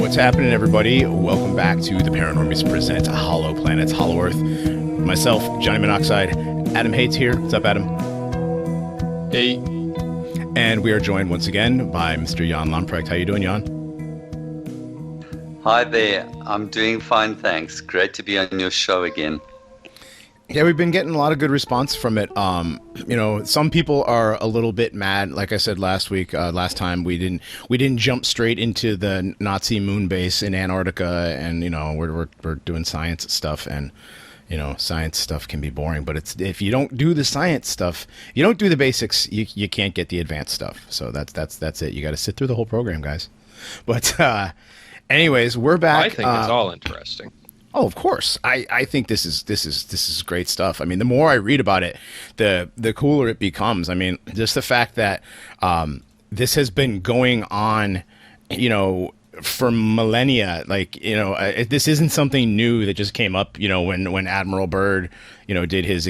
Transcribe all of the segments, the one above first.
What's happening, everybody? Welcome back to the Paranormies present Hollow Planets, Hollow Earth. Myself, Johnny Monoxide. Adam Haidt's here. What's up, Adam? Hey. And we are joined once again by Mr. Jan Lamprecht. How you doing, Jan? Hi there. I'm doing fine, thanks. Great to be on your show again. Yeah, we've been getting a lot of good response from it. Some people are a little bit mad. Like I said last time, we didn't jump straight into the Nazi moon base in Antarctica, and we're doing science stuff, and science stuff can be boring. But if you don't do the science stuff, you don't do the basics, you can't get the advanced stuff. So that's it. You got to sit through the whole program, guys. But anyways, we're back. I think it's all interesting. Oh, of course. I think this is great stuff. I mean, the more I read about it, the cooler it becomes. I mean, just the fact that this has been going on, for millennia. This isn't something new that just came up. When Admiral Byrd, did his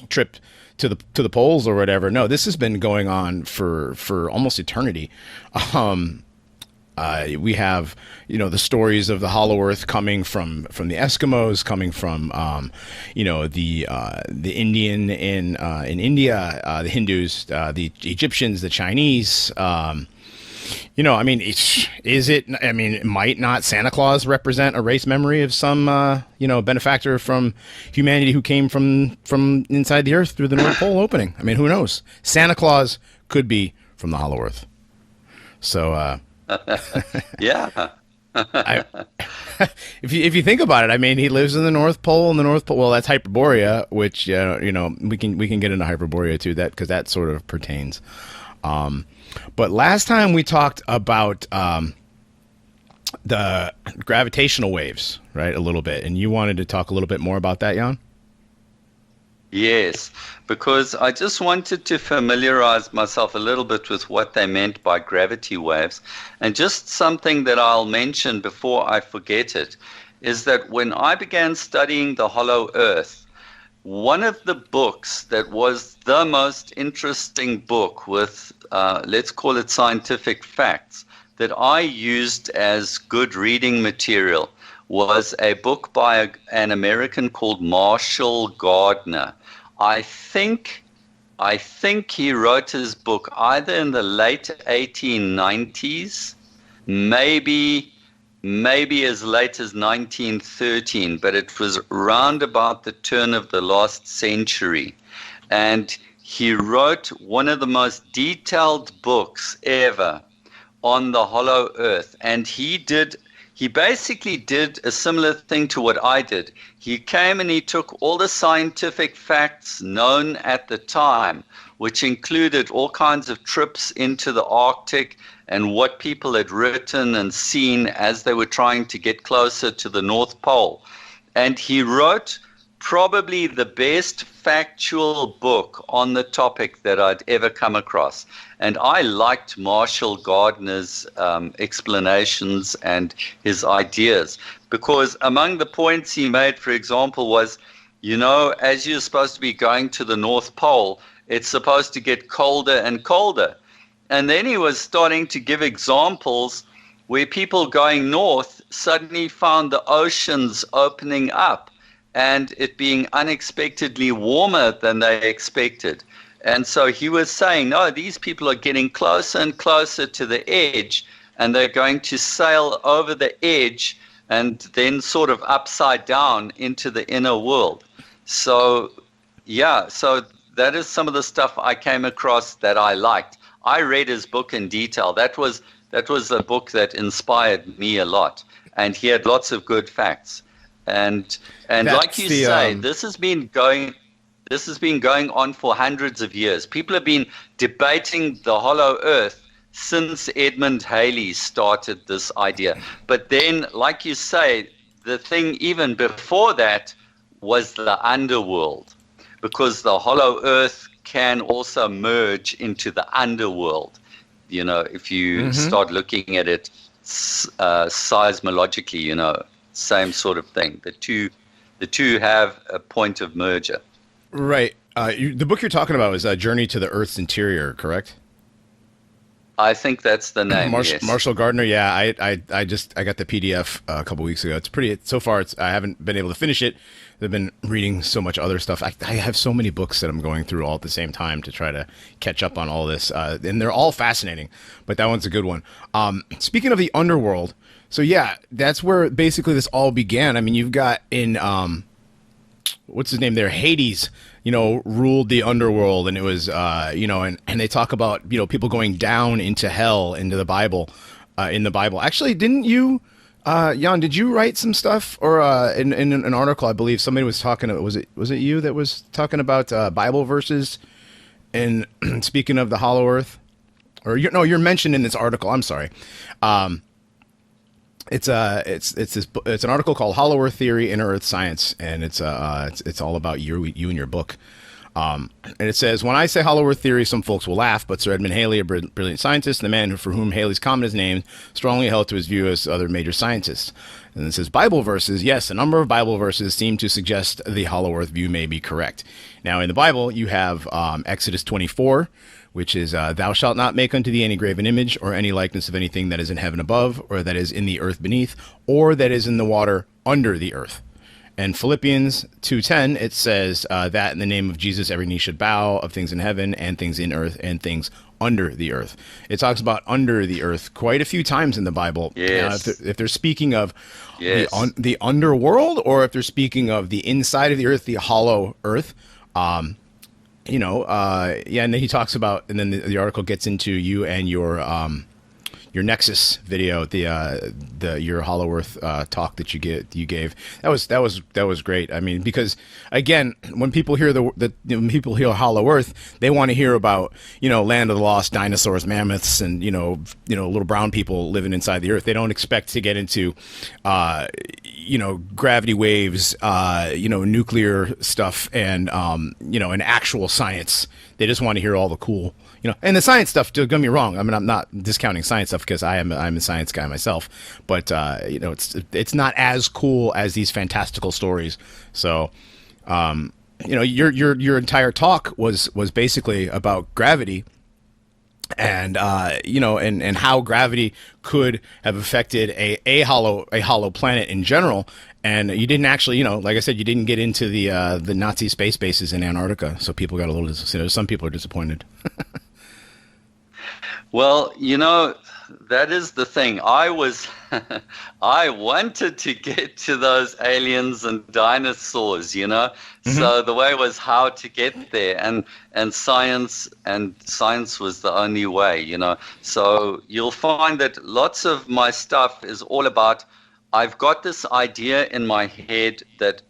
trip to the poles or whatever. No, this has been going on for almost eternity. We have, the stories of the Hollow Earth coming from the Eskimos, coming from, the Indian in India, the Hindus, the Egyptians, the Chinese. Might not Santa Claus represent a race memory of some, benefactor from humanity who came from inside the Earth through the North Pole opening? I mean, who knows? Santa Claus could be from the Hollow Earth. So, Yeah. If you think about it, I mean, he lives in the North Pole, well, that's Hyperborea, which we can get into Hyperborea too, because that sort of pertains. But last time we talked about the gravitational waves, right, a little bit, and you wanted to talk a little bit more about that, Jan? Yes, because I just wanted to familiarize myself a little bit with what they meant by gravity waves. And just something that I'll mention before I forget it is that when I began studying the Hollow Earth, one of the books that was the most interesting book with, let's call it scientific facts, that I used as good reading material was a book by an American called Marshall Gardner. I think he wrote his book either in the late 1890s, maybe as late as 1913, but it was round about the turn of the last century. And he wrote one of the most detailed books ever on the Hollow Earth. And he basically did a similar thing to what I did. He came and he took all the scientific facts known at the time, which included all kinds of trips into the Arctic and what people had written and seen as they were trying to get closer to the North Pole. And he wrote probably the best factual book on the topic that I'd ever come across. And I liked Marshall Gardner's explanations and his ideas, because among the points he made, for example, was, as you're supposed to be going to the North Pole, it's supposed to get colder and colder. And then he was starting to give examples where people going north suddenly found the oceans opening up and it being unexpectedly warmer than they expected. And so he was saying, no, these people are getting closer and closer to the edge, and they're going to sail over the edge and then sort of upside down into the inner world. So, so that is some of the stuff I came across that I liked. I read his book in detail. That was a book that inspired me a lot, and he had lots of good facts. And like you say, this has been going on for hundreds of years. People have been debating the Hollow Earth since Edmund Halley started this idea. But then, like you say, the thing even before that was the underworld, because the Hollow Earth can also merge into the underworld. If you start looking at it seismologically, same sort of thing. The two have a point of merger. Right. The book you're talking about is Journey to the Earth's Interior, correct? I think that's the name. Yes. Marshall Gardner. Yeah, I got the PDF a couple weeks ago. It's pretty. So far, I haven't been able to finish it. I've been reading so much other stuff. I have so many books that I'm going through all at the same time to try to catch up on all this, and they're all fascinating. But that one's a good one. Speaking of the underworld, so yeah, that's where basically this all began. I mean, you've got in what's his name there, Hades, ruled the underworld, and it was, and they talk about, people going down into hell into the Bible, in the Bible. Actually, didn't you, Jan, did you write some stuff or in an article? I believe somebody was talking. Was it you that was talking about Bible verses and speaking of the hollow Earth? Or you're mentioned in this article. I'm sorry. It's an article called "Hollow Earth Theory: Inner Earth Science," and it's all about you and your book. And it says, when I say hollow Earth theory, some folks will laugh, but Sir Edmund Halley, a brilliant scientist, and the man for whom Halley's comet is named, strongly held to his view as other major scientists. And it says, Bible verses. Yes, a number of Bible verses seem to suggest the hollow Earth view may be correct. Now, in the Bible, you have Exodus 24, which is, thou shalt not make unto thee any graven image or any likeness of anything that is in heaven above, or that is in the earth beneath, or that is in the water under the earth. And Philippians 2:10, it says that in the name of Jesus, every knee should bow, of things in heaven and things in earth and things under the earth. It talks about under the earth quite a few times in the Bible. Yes. If they're speaking of Yes. the underworld, or if they're speaking of the inside of the earth, the hollow earth, and then he talks about, and then the article gets into you and your Nexus video, your Hollow Earth talk that you gave. That was great. I mean, because again, when people hear when people hear Hollow Earth, they want to hear about land of the lost, dinosaurs, mammoths, and little brown people living inside the earth. They don't expect to get into gravity waves, nuclear stuff, and and actual science. They just want to hear all the cool. And the science stuff, don't get me wrong. I mean, I'm not discounting science stuff because I'm a science guy myself, but it's not as cool as these fantastical stories. So, your entire talk was basically about gravity, and and how gravity could have affected a hollow planet in general. And you didn't actually, like I said, you didn't get into the Nazi space bases in Antarctica, so people got a little some people are disappointed. Well, that is the thing. I wanted to get to those aliens and dinosaurs, Mm-hmm. So the way was how to get there, and science was the only way, So you'll find that lots of my stuff is all about, I've got this idea in my head that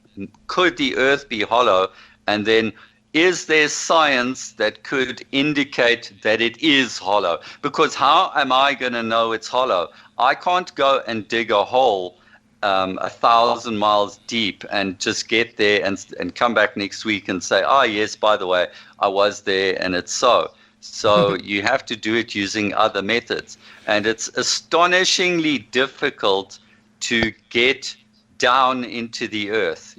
could the earth be hollow, and then is there science that could indicate that it is hollow? Because how am I going to know it's hollow? I can't go and dig a hole 1,000 miles deep and just get there and come back next week and say, oh, yes, by the way, I was there and it's so. So you have to do it using other methods. And it's astonishingly difficult to get down into the earth.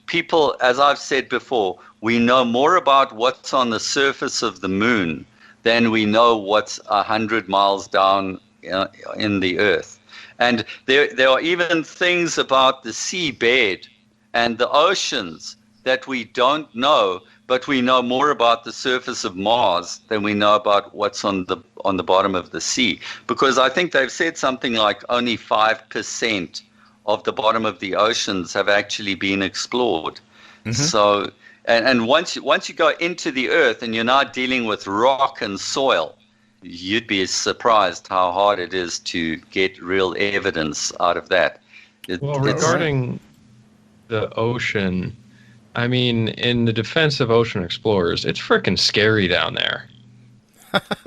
People, as I've said before, we know more about what's on the surface of the moon than we know what's 100 miles down in the earth. And there are even things about the seabed and the oceans that we don't know, but we know more about the surface of Mars than we know about what's on the bottom of the sea. Because I think they've said something like only 5% of the bottom of the oceans have actually been explored. Mm-hmm. So, and once you go into the earth and you're not dealing with rock and soil, you'd be surprised how hard it is to get real evidence out of that. Regarding the ocean, I mean, in the defense of ocean explorers, it's freaking scary down there.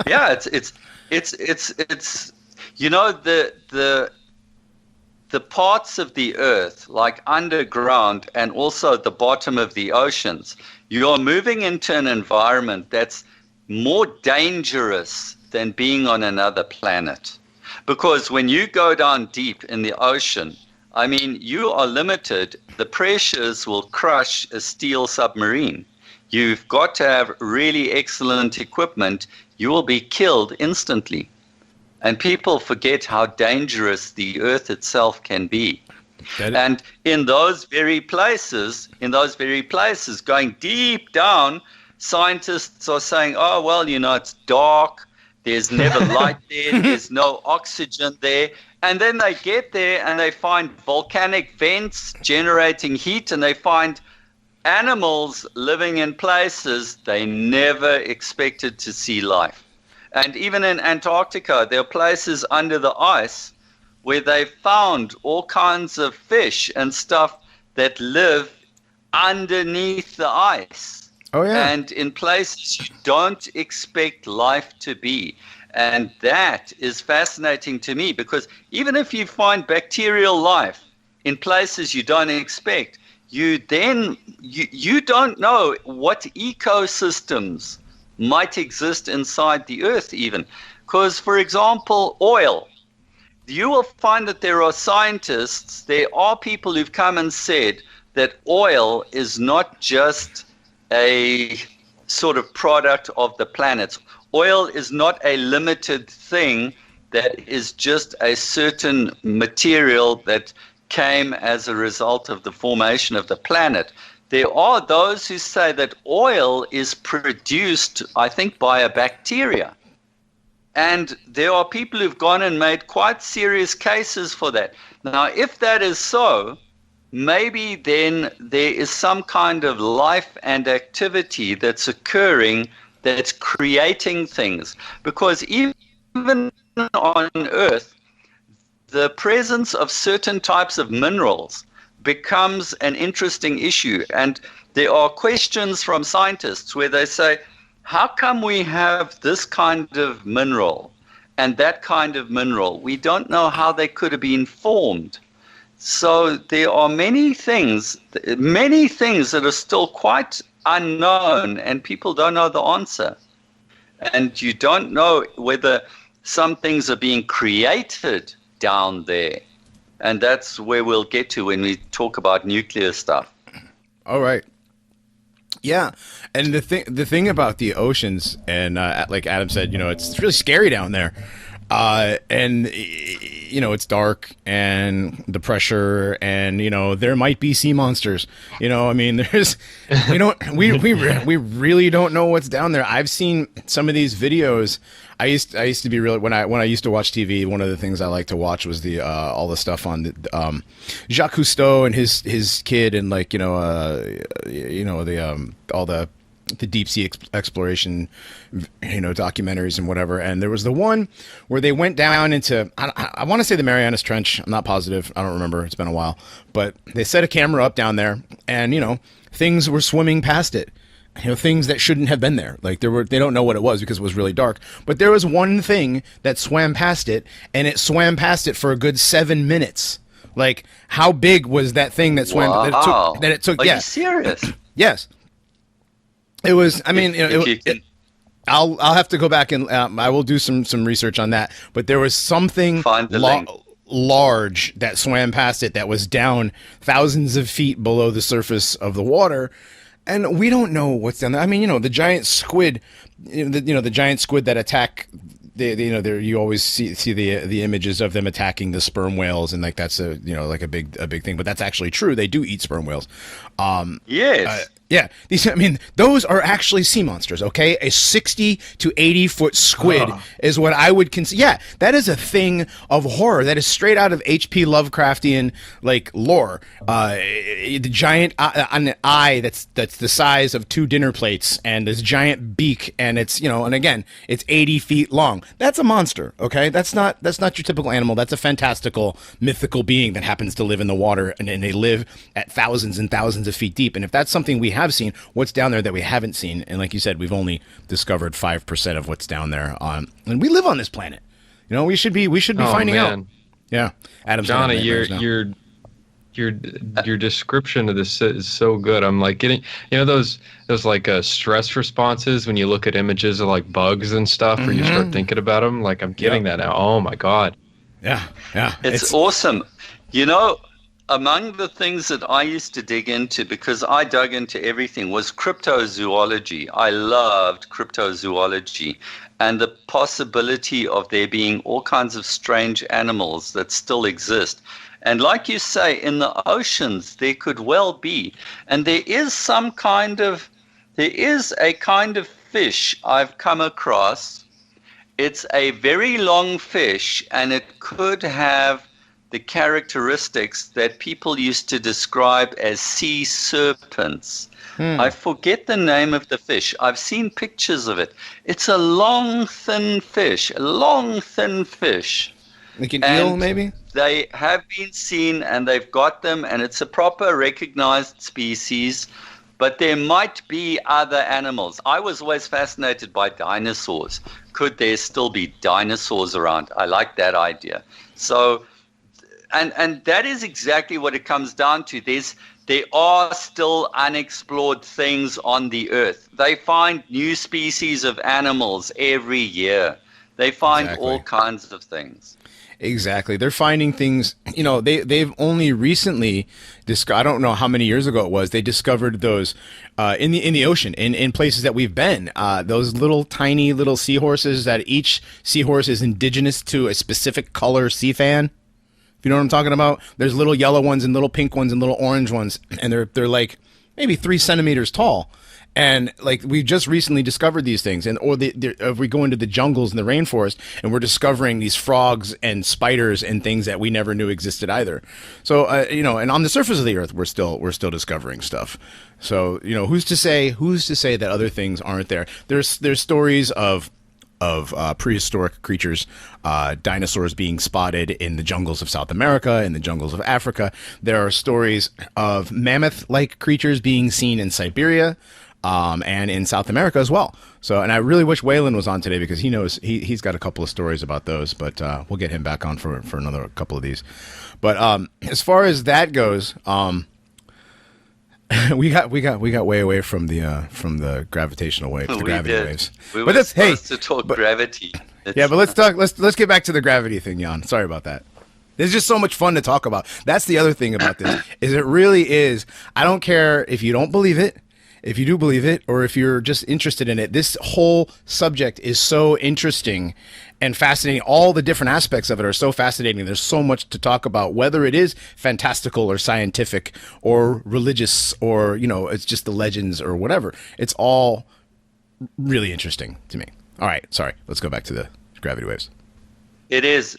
Yeah, it's the parts of the earth, like underground and also the bottom of the oceans, you're moving into an environment that's more dangerous than being on another planet. Because when you go down deep in the ocean, I mean, you are limited. The pressures will crush a steel submarine. You've got to have really excellent equipment. You will be killed instantly. And people forget how dangerous the Earth itself can be. And in those very places, going deep down, scientists are saying, oh, well, it's dark. There's never light there. There's no oxygen there. And then they get there and they find volcanic vents generating heat, and they find animals living in places they never expected to see life. And even in Antarctica, there are places under the ice where they found all kinds of fish and stuff that live underneath the ice. Oh, yeah. And in places you don't expect life to be. And that is fascinating to me, because even if you find bacterial life in places you don't expect, you don't know what ecosystems might exist inside the Earth even. Because, for example, oil. You will find that there are scientists, there are people who've come and said that oil is not just a sort of product of the planet. Oil is not a limited thing that is just a certain material that came as a result of the formation of the planet. There are those who say that oil is produced, I think, by a bacteria. And there are people who've gone and made quite serious cases for that. Now, if that is so, maybe then there is some kind of life and activity that's occurring that's creating things. Because even on Earth, the presence of certain types of minerals becomes an interesting issue. And there are questions from scientists where they say, how come we have this kind of mineral and that kind of mineral? We don't know how they could have been formed. So there are many things that are still quite unknown, and people don't know the answer. And you don't know whether some things are being created down there. And that's where we'll get to when we talk about nuclear stuff. All right. Yeah, and the thing about the oceans, and like Adam said, it's really scary down there, and it's dark, and the pressure, and there might be sea monsters. There's, we really don't know what's down there. I've seen some of these videos. I used to be really, when I used to watch TV, one of the things I liked to watch was the all the stuff on the Jacques Cousteau and his kid, and all the deep sea exploration documentaries and whatever. And there was the one where they went down into, I want to say the Marianas Trench. I'm not positive. I don't remember. It's been a while. But they set a camera up down there, and things were swimming past it. Things that shouldn't have been there. Like they don't know what it was because it was really dark. But there was one thing that swam past it, and it swam past it for a good 7 minutes. Like, how big was that thing that swam? Wow. That it took. Are yeah. you serious? Yes. It was. I mean, I'll have to go back and I will do some research on that. But there was something large that swam past it that was down thousands of feet below the surface of the water. And we don't know what's down there. I mean, the giant squid, the giant squid that attack, you always see the images of them attacking the sperm whales, and like that's a big thing. But that's actually true. They do eat sperm whales. Yes. Yeah, those are actually sea monsters, okay? A 60 to 80 foot squid is what I would consider. Yeah, that is a thing of horror. That is straight out of H.P. Lovecraftian lore. The giant an eye that's the size of 2 dinner plates, and this giant beak, and it's and again it's 80 feet long. That's a monster, okay? That's not your typical animal. That's a fantastical, mythical being that happens to live in the water, and they live at thousands and thousands of feet deep. And if that's something we have seen, what's down there that we haven't seen, and like you said, we've only discovered 5% of what's down there, and we live on this planet. We should be finding out. Yeah, Adam's Johnny, your description of this is so good. I'm like getting those like stress responses when you look at images of like bugs and stuff, or you start thinking about them. Like I'm getting that now. Oh my god. Yeah. It's awesome. among the things that I used to dig into, because I dug into everything, was cryptozoology. I loved cryptozoology and the possibility of there being all kinds of strange animals that still exist. And like you say, in the oceans, there could well be. And there is a kind of fish I've come across. It's a very long fish, and it could have the characteristics that people used to describe as sea serpents. I forget the name of the fish. I've seen pictures of it. It's a long, thin fish, Like an eel, maybe? They have been seen, and they've got them, and it's a proper recognized species. But there might be other animals. I was always fascinated by dinosaurs. Could there still be dinosaurs around? I like that idea. So, and that is exactly what it comes down to. There are still unexplored things on the earth. They find new species of animals every year. They find all kinds of things. Exactly. They're finding things, they've only recently I don't know how many years ago it was, they discovered those in the ocean, in places that we've been. Those little tiny little seahorses that each seahorse is indigenous to a specific color sea fan. If you know what I'm talking about? There's little yellow ones and little pink ones and little orange ones, and they're like maybe 3 centimeters tall. And like we just recently discovered these things, if we go into the jungles and the rainforest, and we're discovering these frogs and spiders and things that we never knew existed either. So and on the surface of the earth, we're still discovering stuff. So who's to say that other things aren't there? There's stories of prehistoric creatures, dinosaurs being spotted in the jungles of South America, in the jungles of Africa. There are stories of mammoth-like creatures being seen in Siberia. And in South America as well. So, and I really wish Waylon was on today, because he knows he's got a couple of stories about those. But we'll get him back on for another couple of these. But as far as that goes, we got way away from the gravitational waves, the gravity waves. We were supposed to talk gravity. Yeah, but let's get back to the gravity thing, Jan. Sorry about that. It's just so much fun to talk about. That's the other thing about this, is it really is. I don't care if you don't believe it. If you do believe it, or if you're just interested in it, this whole subject is so interesting and fascinating. All the different aspects of it are so fascinating. There's so much to talk about, whether it is fantastical or scientific or religious, or, it's just the legends or whatever. It's all really interesting to me. All right. Sorry. Let's go back to the gravity waves. It is.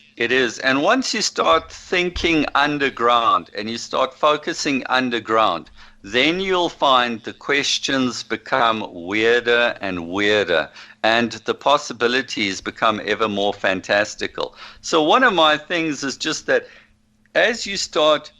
And once you start thinking underground and you start focusing underground, then you'll find the questions become weirder and weirder, and the possibilities become ever more fantastical. So one of my things is just that as you start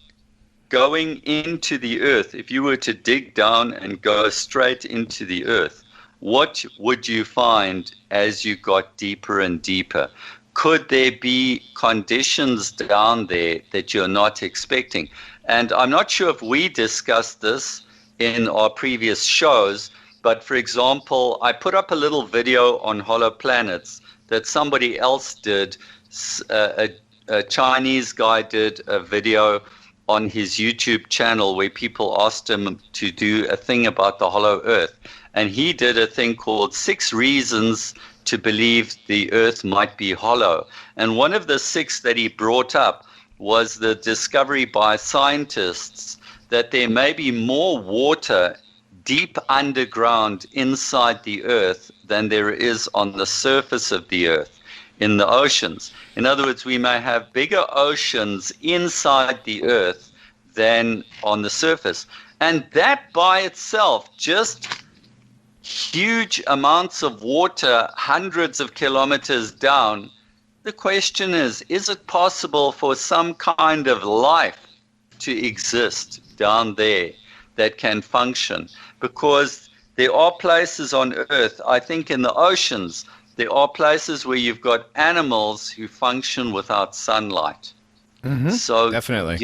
going into the earth, if you were to dig down and go straight into the earth, what would you find as you got deeper and deeper? Could there be conditions down there that you're not expecting? And I'm not sure if we discussed this in our previous shows, but for example, I put up a little video on hollow planets that somebody else did. A Chinese guy did a video on his YouTube channel where people asked him to do a thing about the hollow earth. And he did a thing called 6 Reasons to Believe the Earth Might Be Hollow. And one of the 6 that he brought up was the discovery by scientists that there may be more water deep underground inside the earth than there is on the surface of the earth in the oceans. In other words, we may have bigger oceans inside the earth than on the surface. And that by itself, just huge amounts of water hundreds of kilometers down. The question is it possible for some kind of life to exist down there that can function? Because there are places on Earth, I think in the oceans, there are places where you've got animals who function without sunlight. Mm-hmm. So, definitely.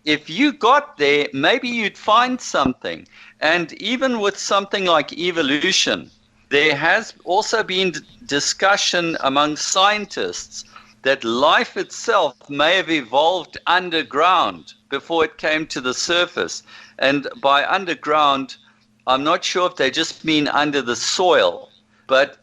If you got there, maybe you'd find something. And even with something like evolution, there has also been discussion among scientists that life itself may have evolved underground before it came to the surface. And by underground, I'm not sure if they just mean under the soil. But,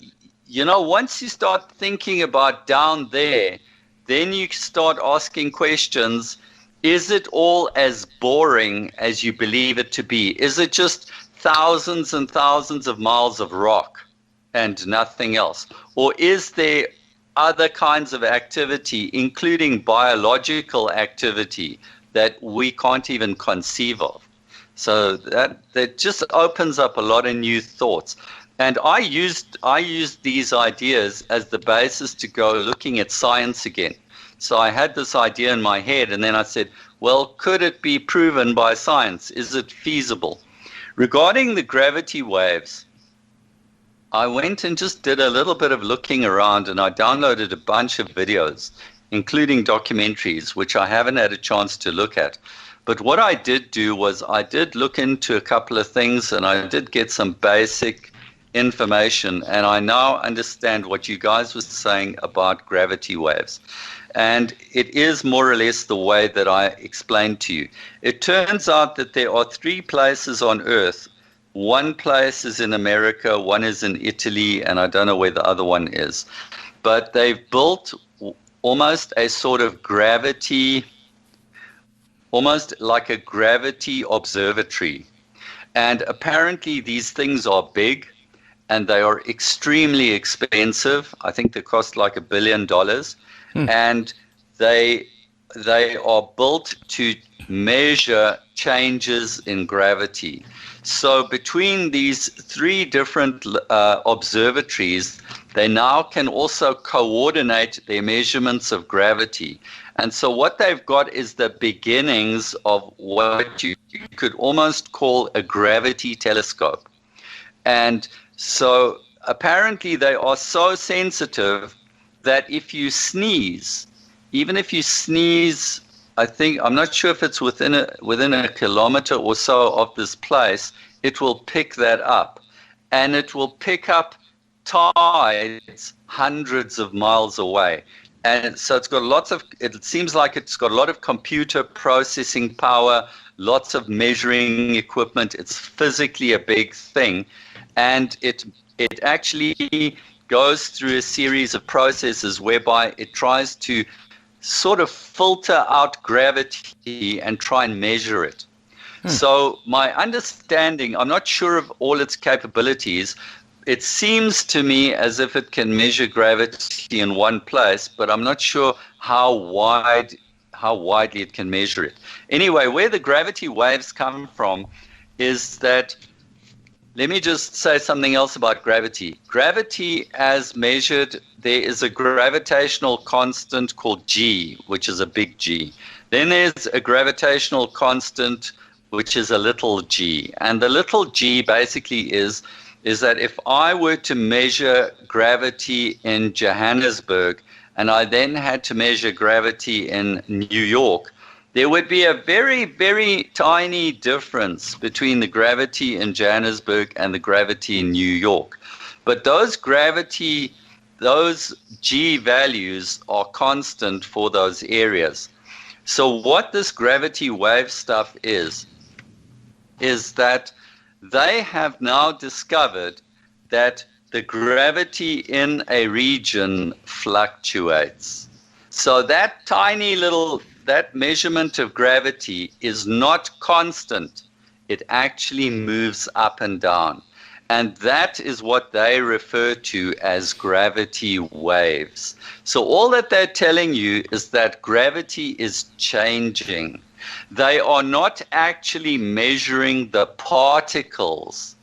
once you start thinking about down there, then you start asking questions. Is it all as boring as you believe it to be? Is it just thousands and thousands of miles of rock and nothing else? Or is there other kinds of activity, including biological activity, that we can't even conceive of? So that just opens up a lot of new thoughts. And I used these ideas as the basis to go looking at science again. So I had this idea in my head, and then I said, well, could it be proven by science? Is it feasible? Regarding the gravity waves, I went and just did a little bit of looking around, and I downloaded a bunch of videos, including documentaries, which I haven't had a chance to look at. But what I did do was I did look into a couple of things, and I did get some basic information, and I now understand what you guys were saying about gravity waves. And it is more or less the way that I explained to you. It turns out that there are 3 places on Earth. One place is in America, one is in Italy, and I don't know where the other one is. But they've built almost a sort of gravity, almost like a gravity observatory. And apparently these things are big, and they are extremely expensive. I think they cost like $1 billion. And they are built to measure changes in gravity. So between these 3 different observatories, they now can also coordinate their measurements of gravity. And so what they've got is the beginnings of what you could almost call a gravity telescope. And so apparently they are so sensitive that if you sneeze, even if you sneeze, I'm not sure if it's within a kilometer or so of this place, it will pick that up. And it will pick up tides hundreds of miles away. And so it seems like it's got a lot of computer processing power, lots of measuring equipment. It's physically a big thing. And it actually goes through a series of processes whereby it tries to sort of filter out gravity and try and measure it. So my understanding, I'm not sure of all its capabilities. It seems to me as if it can measure gravity in one place, but I'm not sure how widely it can measure it. Anyway, where the gravity waves come from is that, let me just say something else about gravity. Gravity as measured, there is a gravitational constant called G, which is a big G. Then there's a gravitational constant, which is a little g. And the little g basically is that if I were to measure gravity in Johannesburg and I then had to measure gravity in New York, there would be a very, very tiny difference between the gravity in Johannesburg and the gravity in New York. But those G values are constant for those areas. So what this gravity wave stuff is that they have now discovered that the gravity in a region fluctuates. So that that measurement of gravity is not constant. It actually moves up and down. And that is what they refer to as gravity waves. So all that they're telling you is that gravity is changing. They are not actually measuring the particles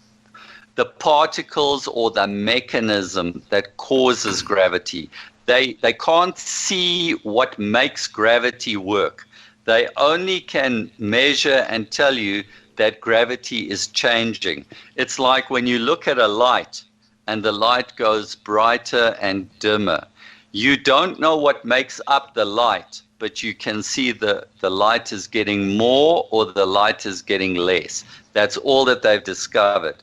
or the mechanism that causes gravity. They can't see what makes gravity work. They only can measure and tell you that gravity is changing. It's like when you look at a light and the light goes brighter and dimmer. You don't know what makes up the light, but you can see the light is getting more or the light is getting less. That's all that they've discovered.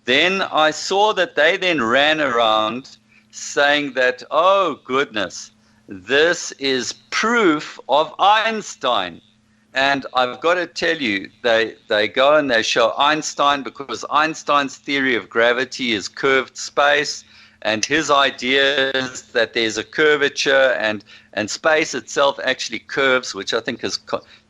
Then I saw that they then ran around saying that, oh goodness, this is proof of Einstein. And I've got to tell you, they go and they show Einstein, because Einstein's theory of gravity is curved space, and his idea is that there's a curvature and space itself actually curves, which I think is,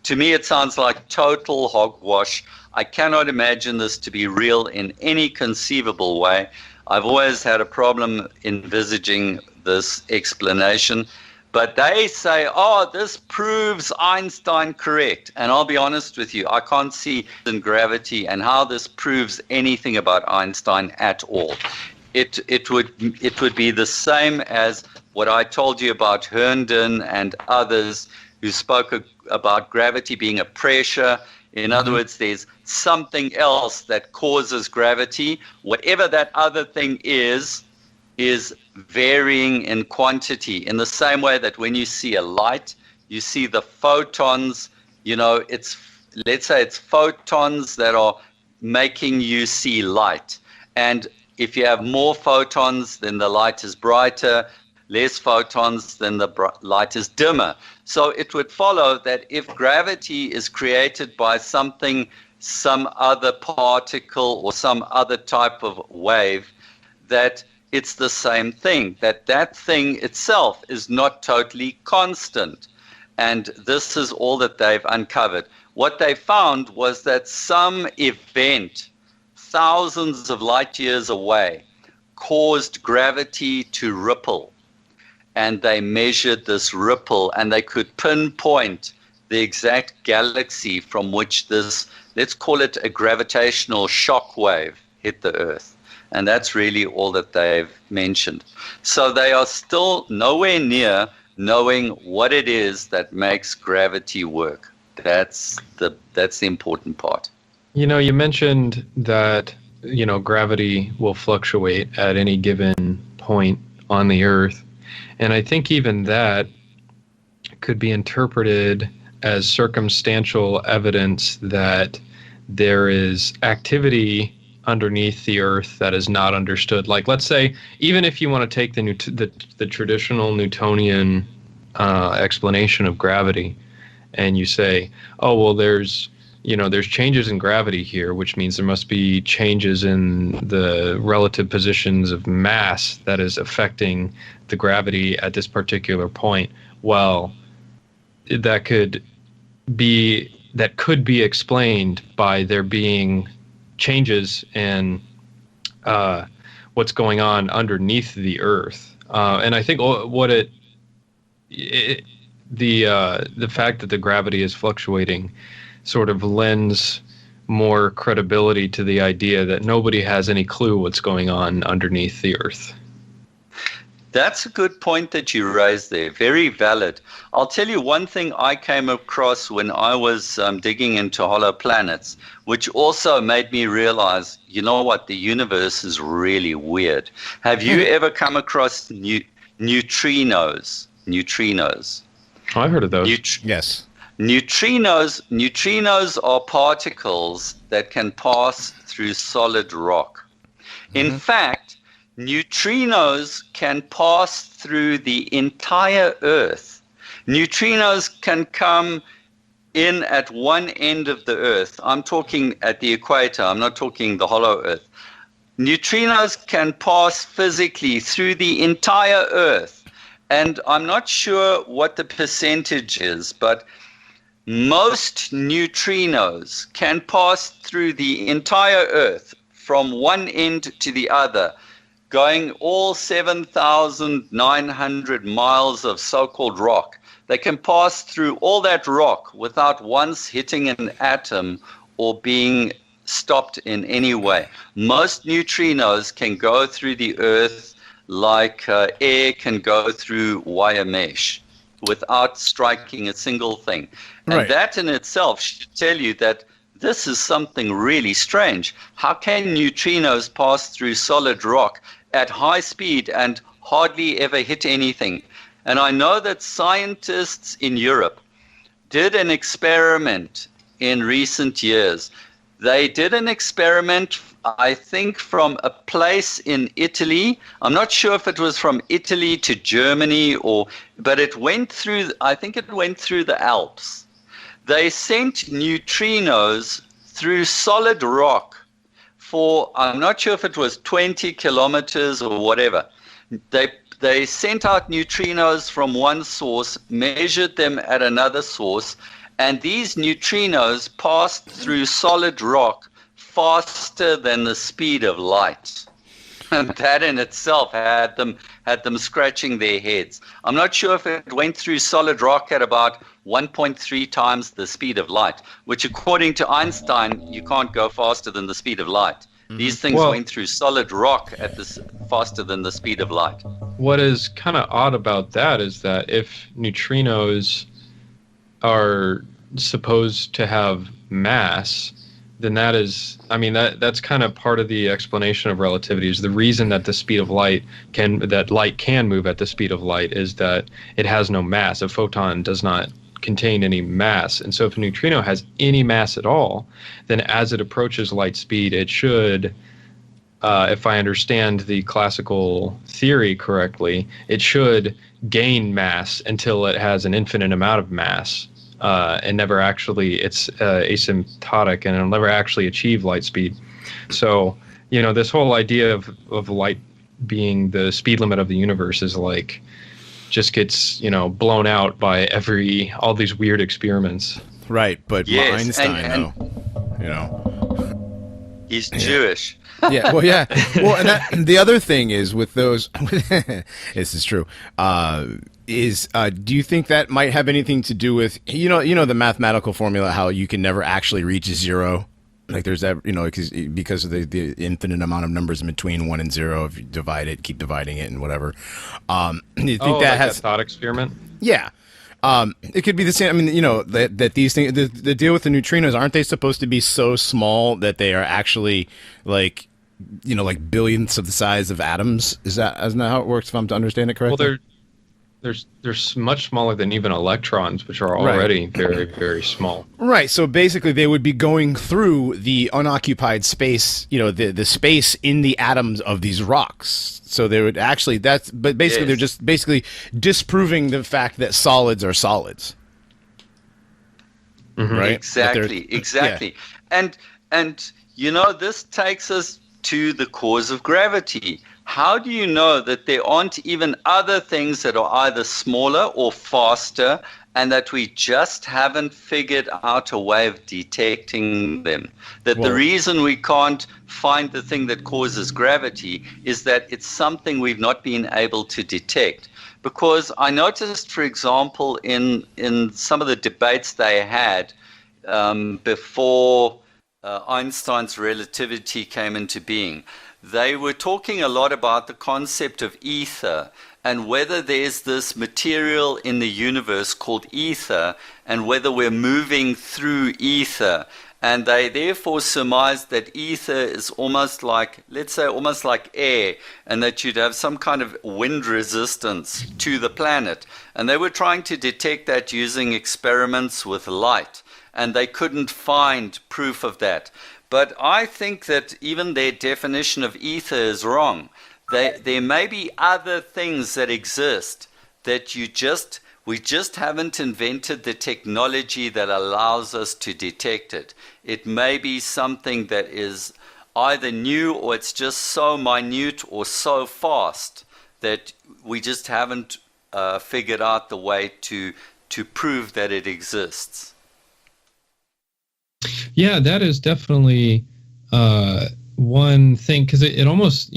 to me, it sounds like total hogwash. I cannot imagine this to be real in any conceivable way. I've always had a problem envisaging this explanation. But they say, oh, this proves Einstein correct. And I'll be honest with you, I can't see in gravity and how this proves anything about Einstein at all. It would be the same as what I told you about Herndon and others who spoke about gravity being a pressure. In other words, there's something else that causes gravity. Whatever that other thing is varying in quantity, in the same way that when you see a light, you see the photons, let's say it's photons that are making you see light. And if you have more photons, then the light is brighter, less photons, then the light is dimmer. So it would follow that if gravity is created by some other particle or some other type of wave, that it's the same thing, that thing itself is not totally constant. And this is all that they've uncovered. What they found was that some event thousands of light years away caused gravity to ripple. And they measured this ripple, and they could pinpoint the exact galaxy from which this, let's call it a gravitational shock wave, hit the Earth. And that's really all that they've mentioned. So they are still nowhere near knowing what it is that makes gravity work. That's the important part. You mentioned that, gravity will fluctuate at any given point on the Earth. And I think even that could be interpreted as circumstantial evidence that there is activity underneath the Earth that is not understood. Like, let's say, even if you want to take the traditional Newtonian explanation of gravity, and you say, oh, well, there's changes in gravity here, which means there must be changes in the relative positions of mass that is affecting the gravity at this particular point. Well, that could be explained by there being changes in what's going on underneath the Earth, and I think the fact that the gravity is fluctuating sort of lends more credibility to the idea that nobody has any clue what's going on underneath the Earth. That's a good point that you raised there. Very valid. I'll tell you one thing I came across when I was digging into hollow planets, which also made me realize, the universe is really weird. Have you ever come across neutrinos? Neutrinos. Oh, I've heard of those. Yes. Neutrinos are particles that can pass through solid rock. In fact, neutrinos can pass through the entire Earth. Neutrinos can come in at one end of the Earth. I'm talking at the equator. I'm not talking the hollow Earth. Neutrinos can pass physically through the entire Earth. And I'm not sure what the percentage is, but most neutrinos can pass through the entire Earth from one end to the other, going all 7,900 miles of so-called rock. They can pass through all that rock without once hitting an atom or being stopped in any way. Most neutrinos can go through the Earth like air can go through wire mesh without striking a single thing. And that in itself should tell you that this is something really strange. How can neutrinos pass through solid rock at high speed and hardly ever hit anything? And I know that scientists in Europe did an experiment in recent years. They did an experiment, I think, from a place in Italy. I'm not sure if it was from Italy to Germany, but it went through, I think it went through the Alps. They sent neutrinos through solid rock for, I'm not sure if it was 20 kilometers or whatever. They sent out neutrinos from one source, measured them at another source, and these neutrinos passed through solid rock faster than the speed of light. And that in itself had them scratching their heads. I'm not sure if it went through solid rock at about 1.3 times the speed of light, which according to Einstein, you can't go faster than the speed of light. These things went through solid rock at this faster than the speed of light. What is kind of odd about that is that if neutrinos are supposed to have mass, then that is, I mean, that's kind of part of the explanation of relativity. Is the reason that the speed of light can move at the speed of light is that it has no mass. A photon does not contain any mass, and so if a neutrino has any mass at all, then as it approaches light speed, it should, if I understand the classical theory correctly, it should gain mass until it has an infinite amount of mass, and never actually, it's asymptotic, and it'll never actually achieve light speed. So, this whole idea of light being the speed limit of the universe is like, just gets, blown out by all these weird experiments. Right, but yes, Einstein, he's Jewish. Yeah, well, yeah. Well, and the other thing is with those, this is true, do you think that might have anything to do with, the mathematical formula, how you can never actually reach zero? Like there's that, because of the infinite amount of numbers in between 1 and 0, if you divide it, keep dividing it and whatever. You think that has a thought experiment? Yeah. It could be the same. I mean, that these things, the deal with the neutrinos, aren't they supposed to be so small that they are actually like billionths of the size of atoms? Isn't that how it works, if I'm to understand it correctly? Well, they're much smaller than even electrons, which are already very, very small. Right. So basically, they would be going through the unoccupied space, the space in the atoms of these rocks. So they would actually, but basically, They're just basically disproving the fact that solids are solids. Mm-hmm. Right. Exactly. Yeah. And this takes us to the cause of gravity. How do you know that there aren't even other things that are either smaller or faster, and that we just haven't figured out a way of detecting them? That the reason we can't find the thing that causes gravity is that it's something we've not been able to detect. Because I noticed, for example, in some of the debates they had before Einstein's relativity came into being, they were talking a lot about the concept of ether and whether there's this material in the universe called ether and whether we're moving through ether. And they therefore surmised that ether is almost like, let's say, almost like air, and that you'd have some kind of wind resistance to the planet. And they were trying to detect that using experiments with light, and they couldn't find proof of that. But I think that even their definition of ether is wrong. There may be other things that exist that we just haven't invented the technology that allows us to detect it. It may be something that is either new, or it's just so minute or so fast that we just haven't figured out the way to prove that it exists. Yeah, that is definitely one thing, because it almost,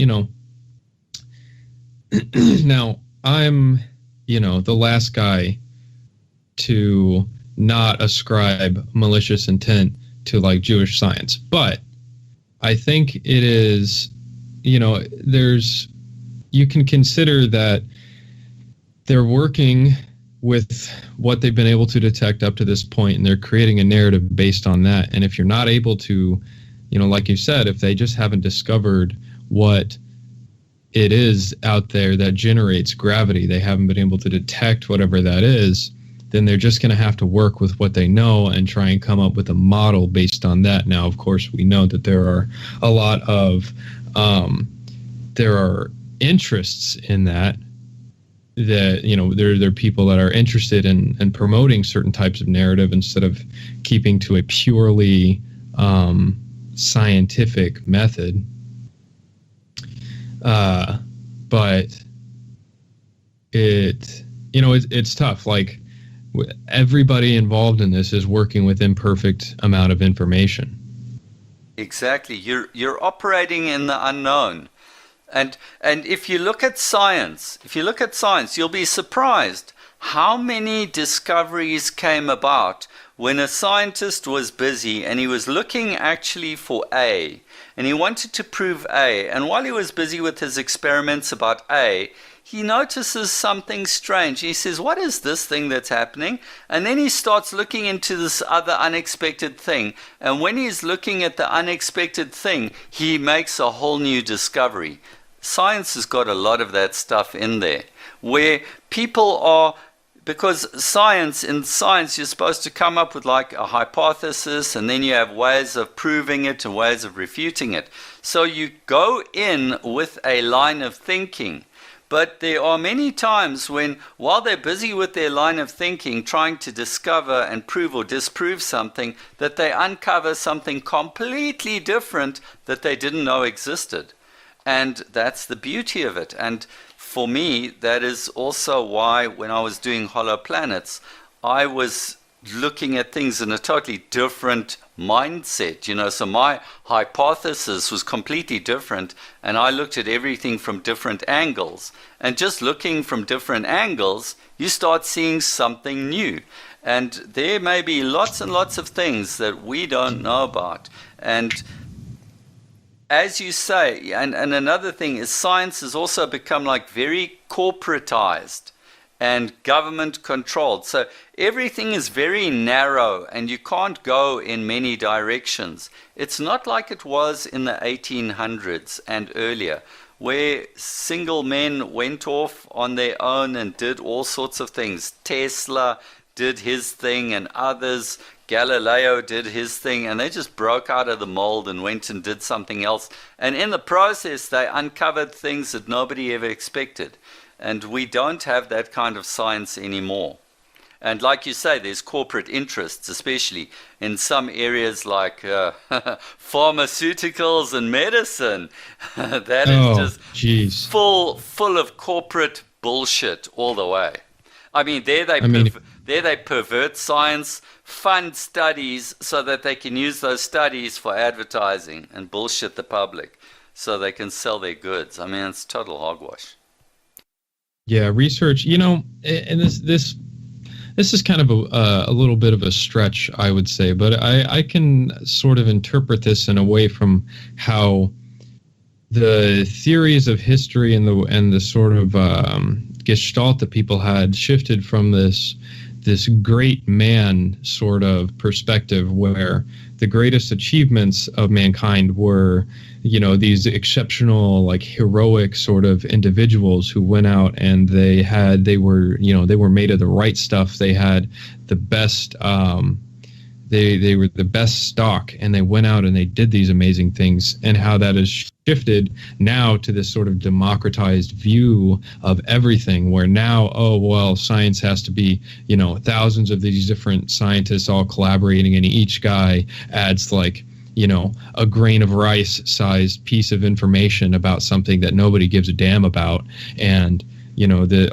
now I'm, the last guy to not ascribe malicious intent to like Jewish science, but I think it is, you can consider that they're working with what they've been able to detect up to this point, and they're creating a narrative based on that. And if you're not able to, like you said, if they just haven't discovered what it is out there that generates gravity, they haven't been able to detect whatever that is, then they're just going to have to work with what they know and try and come up with a model based on that. Now, of course, we know that there are a lot of there are interests in that there are people that are interested in promoting certain types of narrative instead of keeping to a purely scientific method. But it's tough. Like, everybody involved in this is working with imperfect amount of information. Exactly. You're operating in the unknown. And if you look at science, you'll be surprised how many discoveries came about when a scientist was busy and he was looking actually for A, and he wanted to prove A. And while he was busy with his experiments about A, he notices something strange. He says, what is this thing that's happening? And then he starts looking into this other unexpected thing. And when he's looking at the unexpected thing, he makes a whole new discovery. Science has got a lot of that stuff in there, where people are, because in science you're supposed to come up with like a hypothesis, and then you have ways of proving it and ways of refuting it. So you go in with a line of thinking. But there are many times when, while they're busy with their line of thinking, trying to discover and prove or disprove something, that they uncover something completely different that they didn't know existed. And that's the beauty of it. And for me, that is also why when I was doing Hollow Planets, I was looking at things in a totally different mindset, so my hypothesis was completely different, and I looked at everything from different angles. And just looking from different angles, you start seeing something new. And there may be lots and lots of things that we don't know about. And as you say, and another thing is, science has also become like very corporatized and government controlled. So everything is very narrow and you can't go in many directions. It's not like it was in the 1800s and earlier, where single men went off on their own and did all sorts of things. Tesla did his thing, and others, Galileo did his thing, and they just broke out of the mold and went and did something else. And in the process, they uncovered things that nobody ever expected. And we don't have that kind of science anymore. And like you say, there's corporate interests, especially in some areas like pharmaceuticals and medicine. That is just full of corporate bullshit all the way. I mean, there they pervert science, fund studies so that they can use those studies for advertising and bullshit the public so they can sell their goods. I mean, it's total hogwash. Yeah, research, and this is kind of a little bit of a stretch, I would say, but I can sort of interpret this in a way from how the theories of history and the sort of gestalt that people had shifted from this great man sort of perspective, where the greatest achievements of mankind were, these exceptional, like, heroic sort of individuals who went out and they were made of the right stuff. They had the best, they were the best stock, and they went out and they did these amazing things, and how that has shifted now to this sort of democratized view of everything, where now, science has to be, thousands of these different scientists all collaborating, and each guy adds like, a grain of rice sized piece of information about something that nobody gives a damn about. And,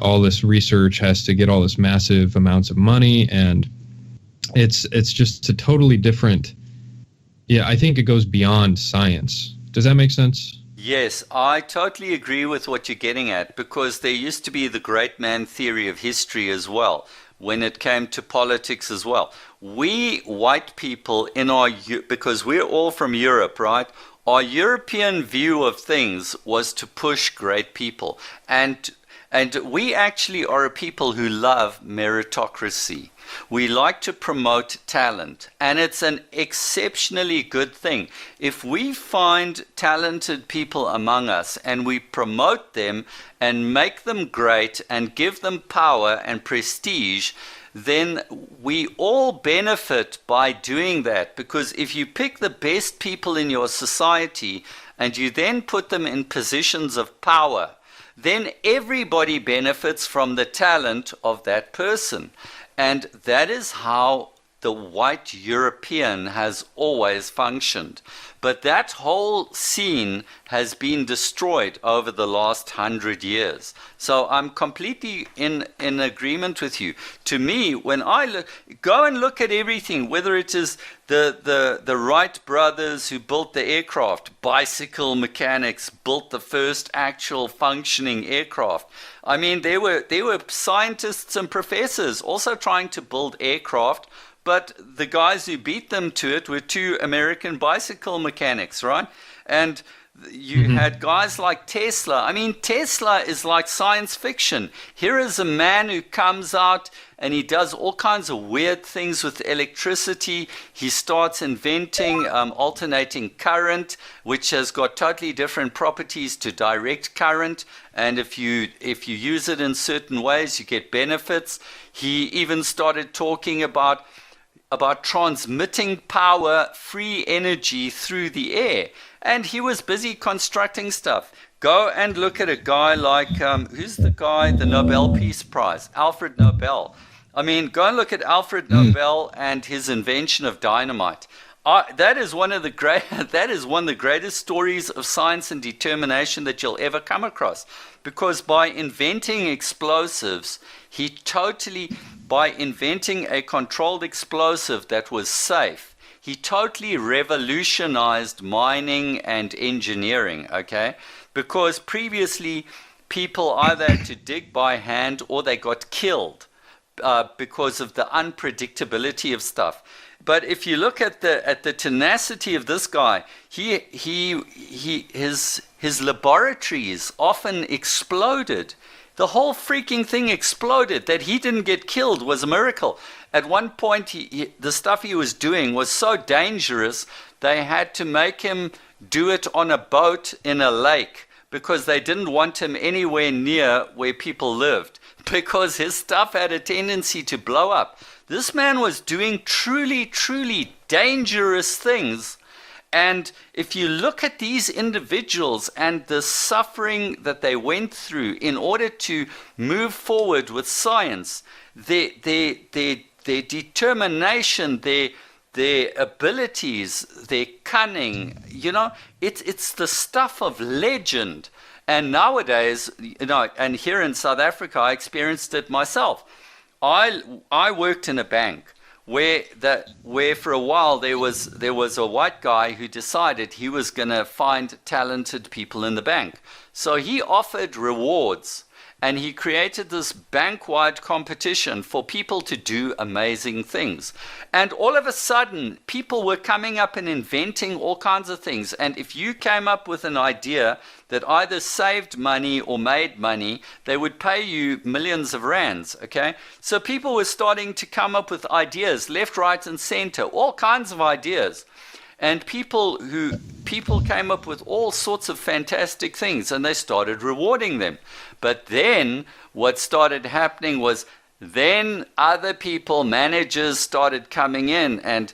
all this research has to get all this massive amounts of money, and it's just a totally different. Yeah, I think it goes beyond science. Does that make sense? Yes, I totally agree with what you're getting at, because there used to be the great man theory of history as well, when it came to politics as well. We white people because we're all from Europe, right? Our European view of things was to push great people. And And we actually are a people who love meritocracy. We like to promote talent, and it's an exceptionally good thing. If we find talented people among us and we promote them and make them great and give them power and prestige, then we all benefit by doing that. Because if you pick the best people in your society and you then put them in positions of power, then everybody benefits from the talent of that person. And that is how the white European has always functioned. But that whole scene has been destroyed over the last 100 years. So I'm completely in agreement with you. To me, when I go and look at everything, whether it is the Wright brothers who built the aircraft, bicycle mechanics built the first actual functioning aircraft. I mean, there were scientists and professors also trying to build aircraft, but the guys who beat them to it were two American bicycle mechanics, right? And you had guys like Tesla. I mean, Tesla is like science fiction. Here is a man who comes out and he does all kinds of weird things with electricity. He starts inventing alternating current, which has got totally different properties to direct current. And if you use it in certain ways, you get benefits. He even started talking about transmitting power, free energy through the air. And he was busy constructing stuff. Go and look at a guy like, who's the guy, the Nobel Peace Prize, Alfred Nobel. I mean, go and look at Alfred Nobel and his invention of dynamite. That is one of the greatest stories of science and determination that you'll ever come across. Because by inventing explosives, by inventing a controlled explosive that was safe, he totally revolutionized mining and engineering, okay? Because previously, people either had to dig by hand or they got killed because of the unpredictability of stuff. But if you look at the tenacity of this guy, his laboratories often exploded. The whole freaking thing exploded. That he didn't get killed was a miracle. At one point, the stuff he was doing was so dangerous, they had to make him do it on a boat in a lake because they didn't want him anywhere near where people lived because his stuff had a tendency to blow up. This man was doing truly, truly dangerous things. And if you look at these individuals and the suffering that they went through in order to move forward with science, their determination, their abilities, their cunning, it's the stuff of legend. And nowadays, and here in South Africa, I experienced it myself. I worked in a bank where for a while there was a white guy who decided he was going to find talented people in the bank. So he offered rewards, and he created this bank-wide competition for people to do amazing things. And all of a sudden, people were coming up and inventing all kinds of things. And if you came up with an idea that either saved money or made money, they would pay you millions of rands, okay? So people were starting to come up with ideas, left, right, and center, all kinds of ideas. And people came up with all sorts of fantastic things, and they started rewarding them. But then what started happening was then other people, managers, started coming in and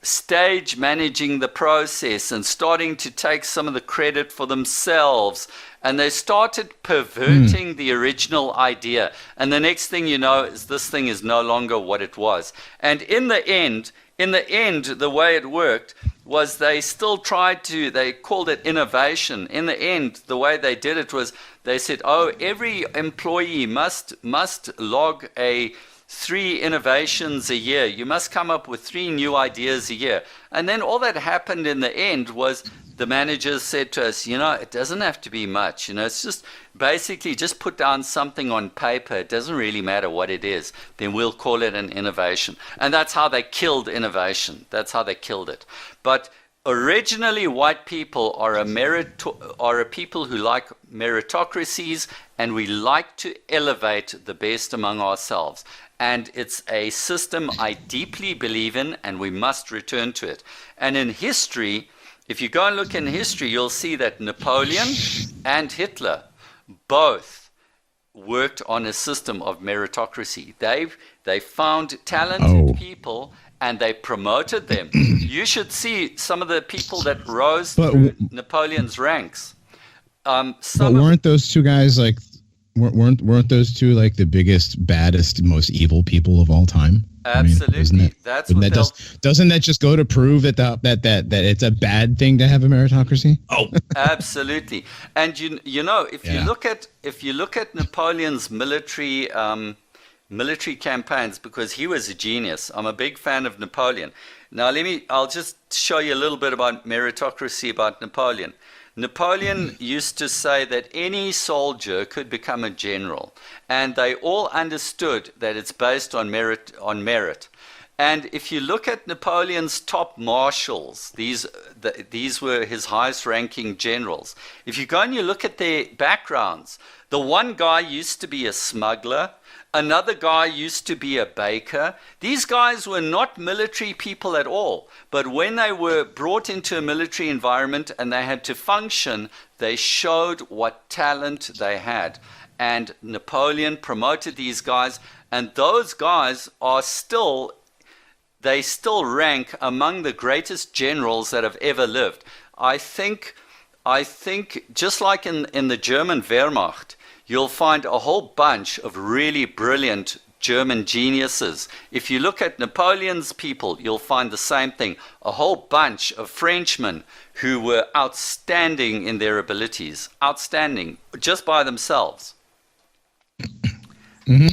stage managing the process and starting to take some of the credit for themselves. And they started perverting the original idea. And the next thing you know is this thing is no longer what it was. And in the end, the way it worked was they called it innovation. In the end, the way they did it was they said, every employee must log 3 innovations a year. You must come up with 3 new ideas a year. And then all that happened in the end was the managers said to us, it doesn't have to be much. It's just basically just put down something on paper. It doesn't really matter what it is. Then we'll call it an innovation. And that's how they killed innovation. That's how they killed it. But Originally, white people are a people who like meritocracies, and we like to elevate the best among ourselves. And it's a system I deeply believe in, and we must return to it. And in history, if you go and look in history, you'll see that Napoleon and Hitler both worked on a system of meritocracy. They found talented people and they promoted them. You should see some of the people that rose through Napoleon's ranks. But weren't those two guys like weren't those two like the biggest, baddest, most evil people of all time? Absolutely. I mean, doesn't that just go to prove that that it's a bad thing to have a meritocracy? Oh, absolutely. And you know, if you look at Napoleon's military campaigns, because he was a genius. I'm a big fan of Napoleon. Now I'll just show you a little bit about meritocracy about Napoleon. Napoleon used to say that any soldier could become a general, and they all understood that it's based on merit. And if you look at Napoleon's top marshals, these were his highest ranking generals. If you go and you look at their backgrounds, the one guy used to be a smuggler. Another guy used to be a baker. These guys were not military people at all. But when they were brought into a military environment and they had to function, they showed what talent they had. And Napoleon promoted these guys, and those guys are still rank among the greatest generals that have ever lived. I think just like in the German Wehrmacht, you'll find a whole bunch of really brilliant German geniuses. If you look at Napoleon's people, you'll find the same thing. A whole bunch of Frenchmen who were outstanding in their abilities. Outstanding, just by themselves. Mm-hmm.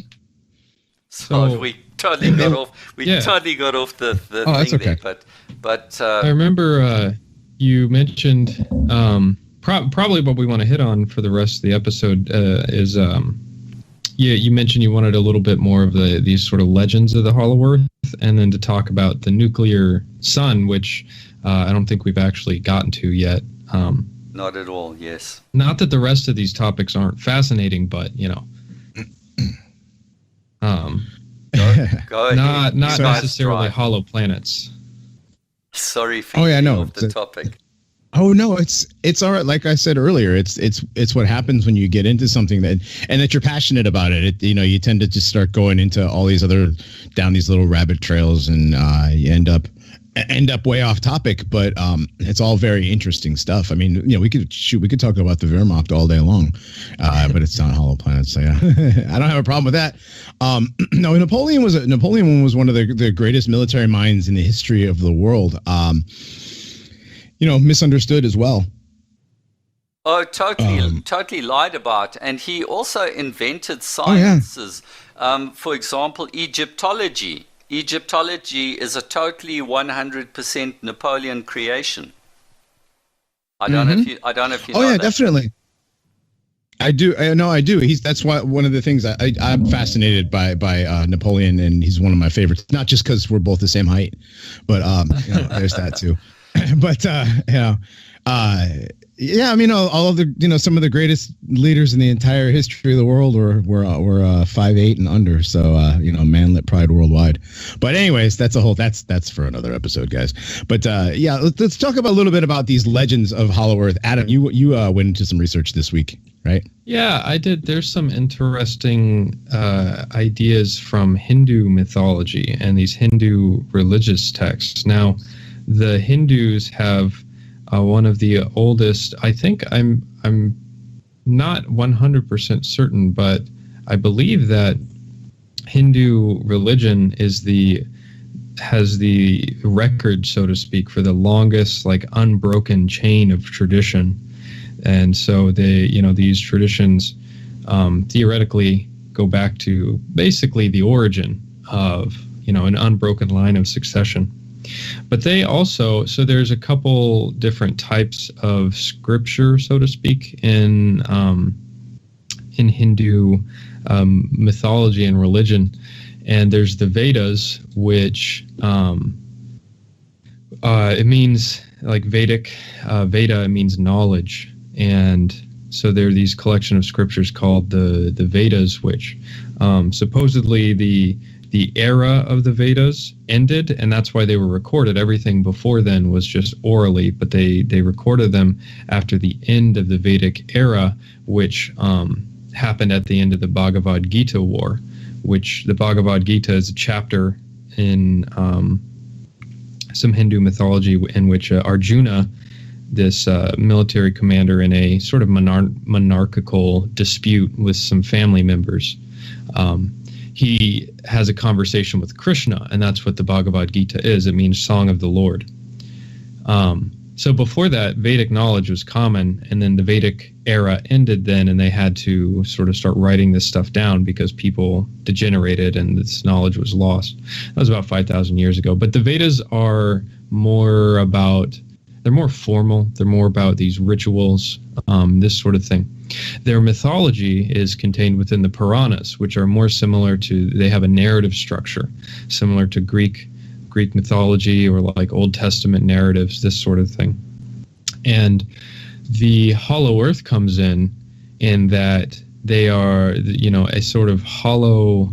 So we totally got off. Totally got off the thing okay. there. But I remember you mentioned... probably what we want to hit on for the rest of the episode is you mentioned you wanted a little bit more of these sort of legends of the Hollow Earth, and then to talk about the nuclear sun, which I don't think we've actually gotten to yet. Not at all. Yes. Not that the rest of these topics aren't fascinating, but you know, go ahead. not necessarily hollow planets. Sorry for off the topic. Oh no, it's all right. Like I said earlier, it's what happens when you get into something that you're passionate about it. You tend to just start going into all these down these little rabbit trails, and you end up way off topic. But it's all very interesting stuff. I mean, we could talk about the Wehrmacht all day long, but it's not hollow planets. So yeah, I don't have a problem with that. No, Napoleon was one of the greatest military minds in the history of the world. Misunderstood as well. Oh, totally lied about. And he also invented sciences. For example, Egyptology. Egyptology is a totally 100% Napoleon creation. I don't know if you know. Oh yeah, that. Definitely. I do. I do. That's why one of the things I'm fascinated by Napoleon, and he's one of my favorites. Not just because we're both the same height, but there's that too. But I mean, all of the some of the greatest leaders in the entire history of the world were 5'8" and under. So manlit pride worldwide. But anyways, that's for another episode, guys. But let's talk about a little bit about these legends of Hollow Earth. Adam, you went into some research this week, right? Yeah, I did. There's some interesting ideas from Hindu mythology and these Hindu religious texts. Now, the Hindus have one of the oldest. I think I'm not 100% certain, but I believe that Hindu religion has the record, so to speak, for the longest unbroken chain of tradition. And so these traditions theoretically go back to basically the origin of an unbroken line of succession. But they also, so there's a couple different types of scripture, so to speak, in Hindu mythology and religion. And there's the Vedas, which it means like Vedic, Veda means knowledge, and so there are these collection of scriptures called the Vedas, which supposedly the era of the Vedas ended, and that's why they were recorded. Everything before then was just orally, but they recorded them after the end of the Vedic era, which happened at the end of the Bhagavad Gita war, which the Bhagavad Gita is a chapter in some Hindu mythology in which Arjuna, this military commander in a sort of monarchical dispute with some family members, he has a conversation with Krishna, and that's what the Bhagavad Gita is. It means Song of the Lord. So before that, Vedic knowledge was common, and then the Vedic era ended then, and they had to sort of start writing this stuff down because people degenerated and this knowledge was lost. That was about 5,000 years ago. But the Vedas are more about, they're more formal, they're more about these rituals, this sort of thing. Their mythology is contained within the Puranas, which are more similar to, they have a narrative structure, similar to Greek mythology or like Old Testament narratives, this sort of thing. And the Hollow Earth comes in that they are, a sort of hollow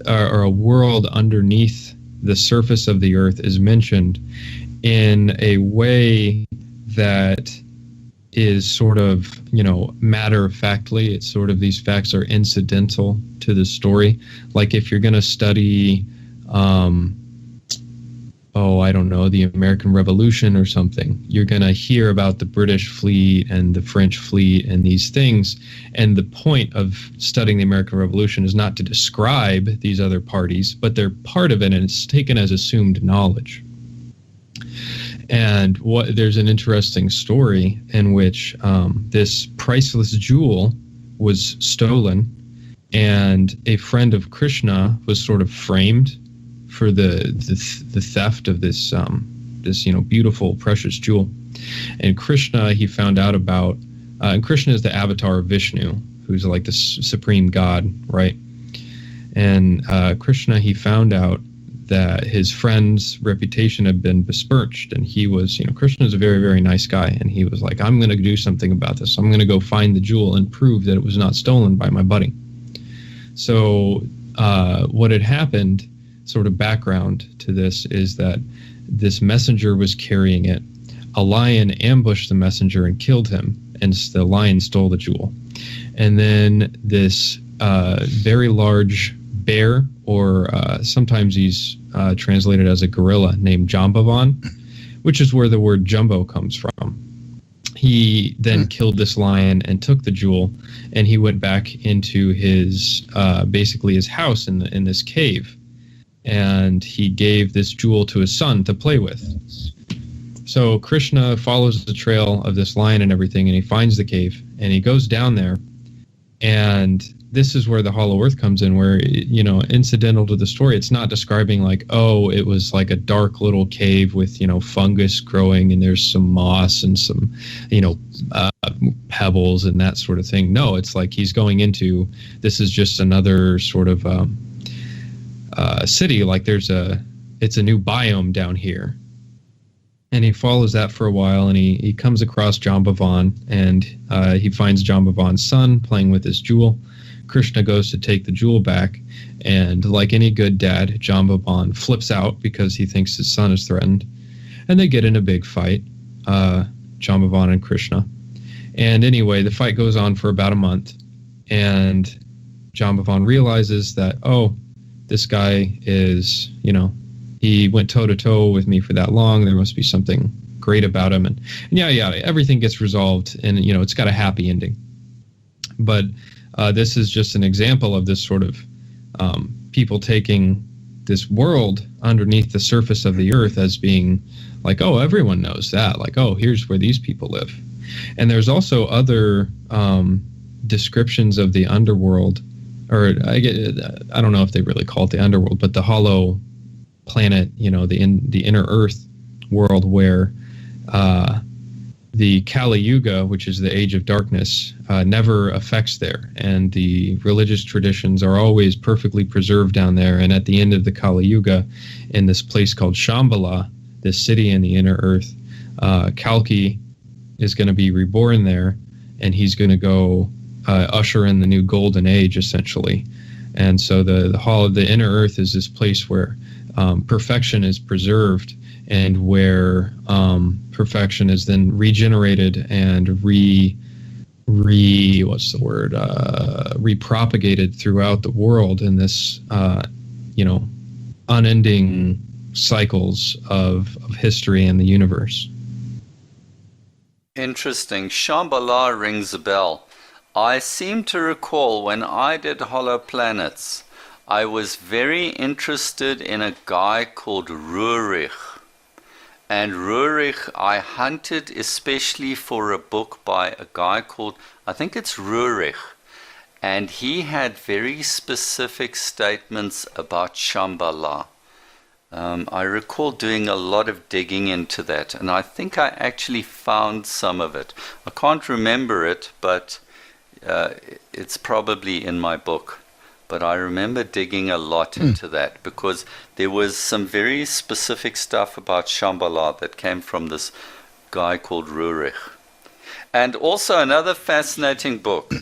or a world underneath the surface of the Earth is mentioned in a way that is sort of, matter-of-factly. It's sort of, these facts are incidental to the story. Like if you're going to study, the American Revolution or something, you're going to hear about the British fleet and the French fleet and these things. And the point of studying the American Revolution is not to describe these other parties, but they're part of it, and it's taken as assumed knowledge. And there's an interesting story in which this priceless jewel was stolen, and a friend of Krishna was sort of framed for the theft of this beautiful precious jewel. And Krishna, he found out about, and Krishna is the avatar of Vishnu, who's like the supreme god, right? And Krishna, he found out that his friend's reputation had been besmirched, and he was, Krishna is a very, very nice guy, and he was like, I'm going to do something about this. I'm going to go find the jewel and prove that it was not stolen by my buddy. So what had happened, sort of background to this, is that this messenger was carrying it. A lion ambushed the messenger and killed him, and the lion stole the jewel. And then this very large bear, or sometimes he's translated as a gorilla, named Jambavan, which is where the word jumbo comes from. He then killed this lion and took the jewel, and he went back into his basically his house in this cave, and he gave this jewel to his son to play with. So Krishna follows the trail of this lion and everything, and he finds the cave, and he goes down there, and this is where the Hollow Earth comes in, where, incidental to the story, it's not describing like, oh, it was like a dark little cave with, fungus growing, and there's some moss and some, pebbles and that sort of thing. No, it's like he's going into, this is just another sort of city, like it's a new biome down here. And he follows that for a while, and he comes across Jambavan, and he finds Jambavan's son playing with his jewel. Krishna goes to take the jewel back, and like any good dad, Jambavan flips out because he thinks his son is threatened, and they get in a big fight, Jambavan and Krishna. And anyway, the fight goes on for about a month, and Jambavan realizes that, oh, this guy is, he went toe-to-toe with me for that long. There must be something great about him. And everything gets resolved, and, it's got a happy ending. But this is just an example of this sort of people taking this world underneath the surface of the earth as being like, oh, everyone knows that. Like, oh, here's where these people live. And there's also other descriptions of the underworld, or I don't know if they really call it the underworld, but the hollow planet, the inner earth world, where the Kali Yuga, which is the age of darkness, never affects there, and the religious traditions are always perfectly preserved down there. And at the end of the Kali Yuga, in this place called Shambhala, this city in the inner earth, Kalki is going to be reborn there, and he's going to go usher in the new golden age, essentially. And so the hall of the inner earth is this place where perfection is preserved, and where perfection is then regenerated and repropagated throughout the world in this unending cycles of history and the universe. Interesting. Shambhala rings a bell. I seem to recall when I did Hollow Planets, I was very interested in a guy called Rurich. And Rurich, I hunted especially for a book by a guy called, I think it's Rurich. And he had very specific statements about Shambhala. I recall doing a lot of digging into that, and I think I actually found some of it. I can't remember it, but it's probably in my book. But I remember digging a lot into that, because there was some very specific stuff about Shambhala that came from this guy called Rurich. And also another fascinating book,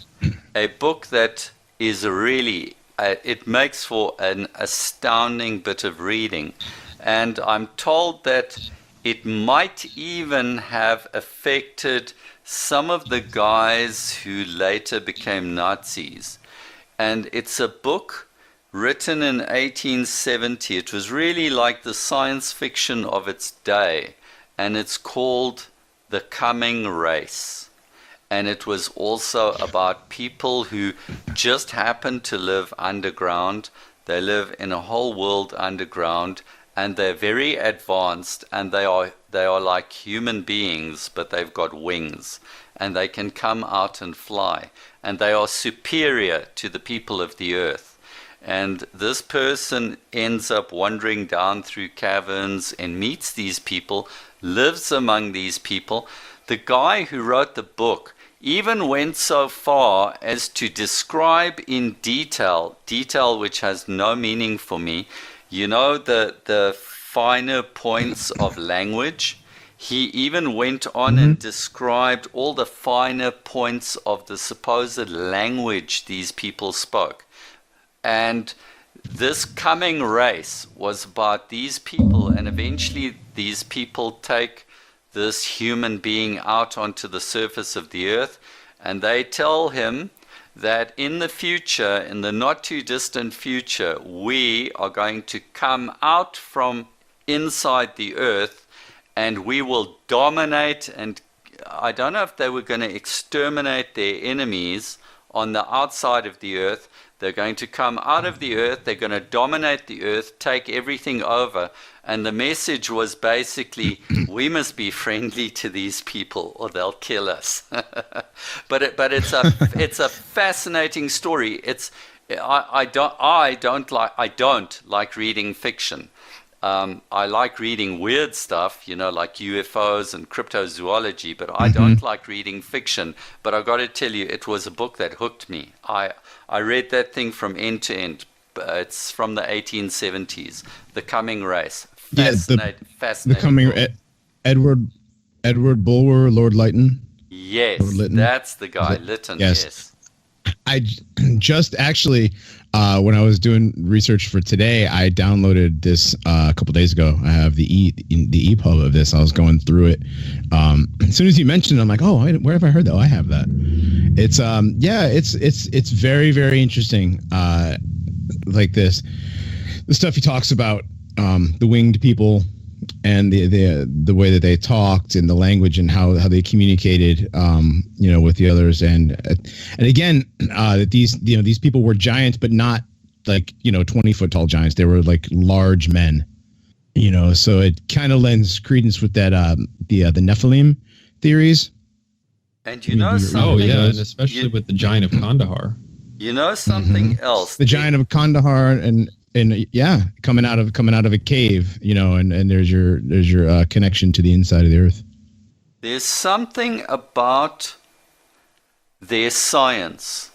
a book that is really, it makes for an astounding bit of reading. And I'm told that it might even have affected some of the guys who later became Nazis. And it's a book written in 1870. It was really like the science fiction of its day. And it's called The Coming Race. And it was also about people who just happen to live underground. They live in a whole world underground, and they're very advanced, and they are like human beings, but they've got wings, and they can come out and fly, and they are superior to the people of the earth. And this person ends up wandering down through caverns and meets these people, lives among these people. The guy who wrote the book even went so far as to describe in detail which has no meaning for me, the finer points of language. He even went on and described all the finer points of the supposed language these people spoke. And this coming race was about these people, and eventually these people take this human being out onto the surface of the earth, and they tell him that in the future, in the not too distant future, we are going to come out from inside the earth, and we will dominate, and I don't know if they were going to exterminate their enemies on the outside of the earth. They're going to come out of the earth, they're going to dominate the earth, take everything over. And the message was basically, we must be friendly to these people or they'll kill us. but it's a fascinating story. I don't like reading fiction. I like reading weird stuff, like UFOs and cryptozoology, but I don't like reading fiction. But I've got to tell you, it was a book that hooked me. I read that thing from end to end. It's from the 1870s, The Coming Race. Fascinating. The Coming Edward Bulwer, Lord Lytton. Yes, that's the guy, Lytton. Yes. I just actually, when I was doing research for today, I downloaded this a couple days ago. I have the EPUB of this. I was going through it. As soon as you mentioned it, I'm like, oh, where have I heard that? Oh, I have that. It's it's very, very interesting. Like the stuff he talks about, the winged people and the way that they talked and the language and how they communicated, with the others. And again, that these people were giants, but not like, 20-foot tall giants. They were like large men, so it kind of lends credence with that, the Nephilim theories. And something, and especially with the giant of Kandahar. Something else. The giant of Kandahar and coming out of a cave, and there's your connection to the inside of the earth. There's something about their science.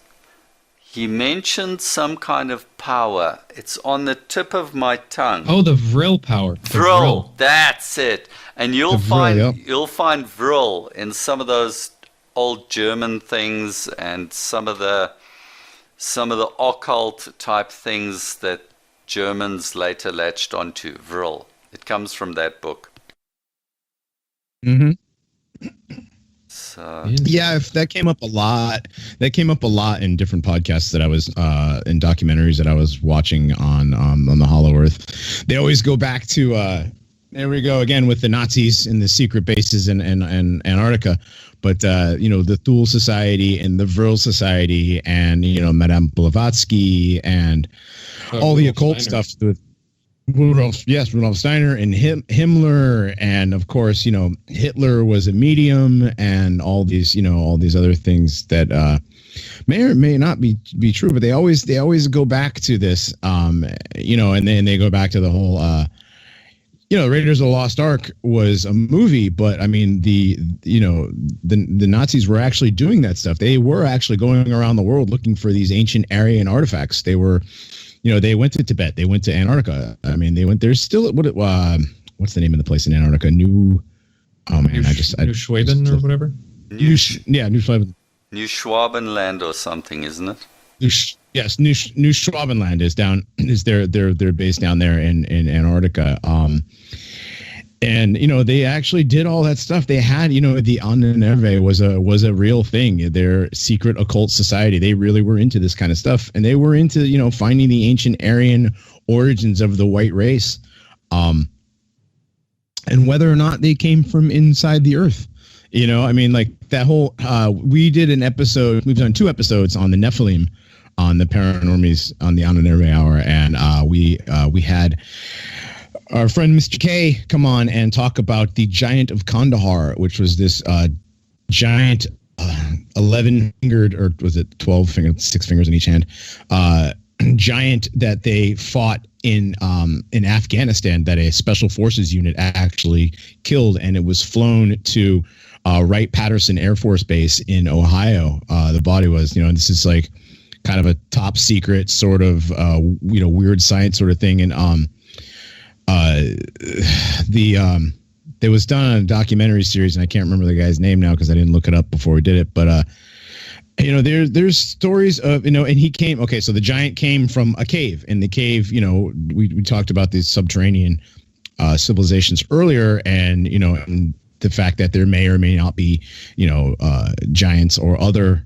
He mentioned some kind of power. It's on the tip of my tongue. Oh, the Vril power. Vril, that's it. And you'll find Vril in some of those old German things and some of the occult type things that Germans later latched onto. Vril. It comes from that book. Mm-hmm. So yeah, if that came up a lot. That came up a lot in different podcasts that I was in documentaries that I was watching on the Hollow Earth. They always go back to there we go again with the Nazis in the secret bases in Antarctica. But the Thule Society and the Vril Society and Madame Blavatsky and all the occult stuff with Rudolf Steiner and Himmler, and of course Hitler was a medium, and all these other things that may or may not be true, but they always go back to this and then they go back to the whole Raiders of the Lost Ark was a movie, but I mean the Nazis were actually doing that stuff. They were actually going around the world looking for these ancient Aryan artifacts. They were they went to Tibet. They went to Antarctica. I mean, they went. There's still what's the name of the place in Antarctica? New Schwaben or whatever. New Schwaben. New Schwabenland or something, isn't it? New Schwabenland is their base down there in Antarctica. And they actually did all that stuff. They had the Ahnenerbe was a real thing. Their secret occult society. They really were into this kind of stuff, and they were into finding the ancient Aryan origins of the white race, and whether or not they came from inside the earth. I mean, like that whole. We did an episode. We've done 2 episodes on the Nephilim, on the Paranormies, on the Ahnenerbe Hour, and we had our friend Mr. K come on and talk about the Giant of Kandahar, which was this giant 11-fingered, or was it 12-fingered, 6 fingers in each hand, giant that they fought in Afghanistan, that a special forces unit actually killed, and it was flown to Wright-Patterson Air Force Base in Ohio. The body was, this is like kind of a top secret sort of weird science sort of thing, and there was done on a documentary series, and I can't remember the guy's name now because I didn't look it up before we did it, but there's stories of and he came. Okay, so the giant came from a cave. In the cave, we talked about these subterranean civilizations earlier, and and the fact that there may or may not be giants or other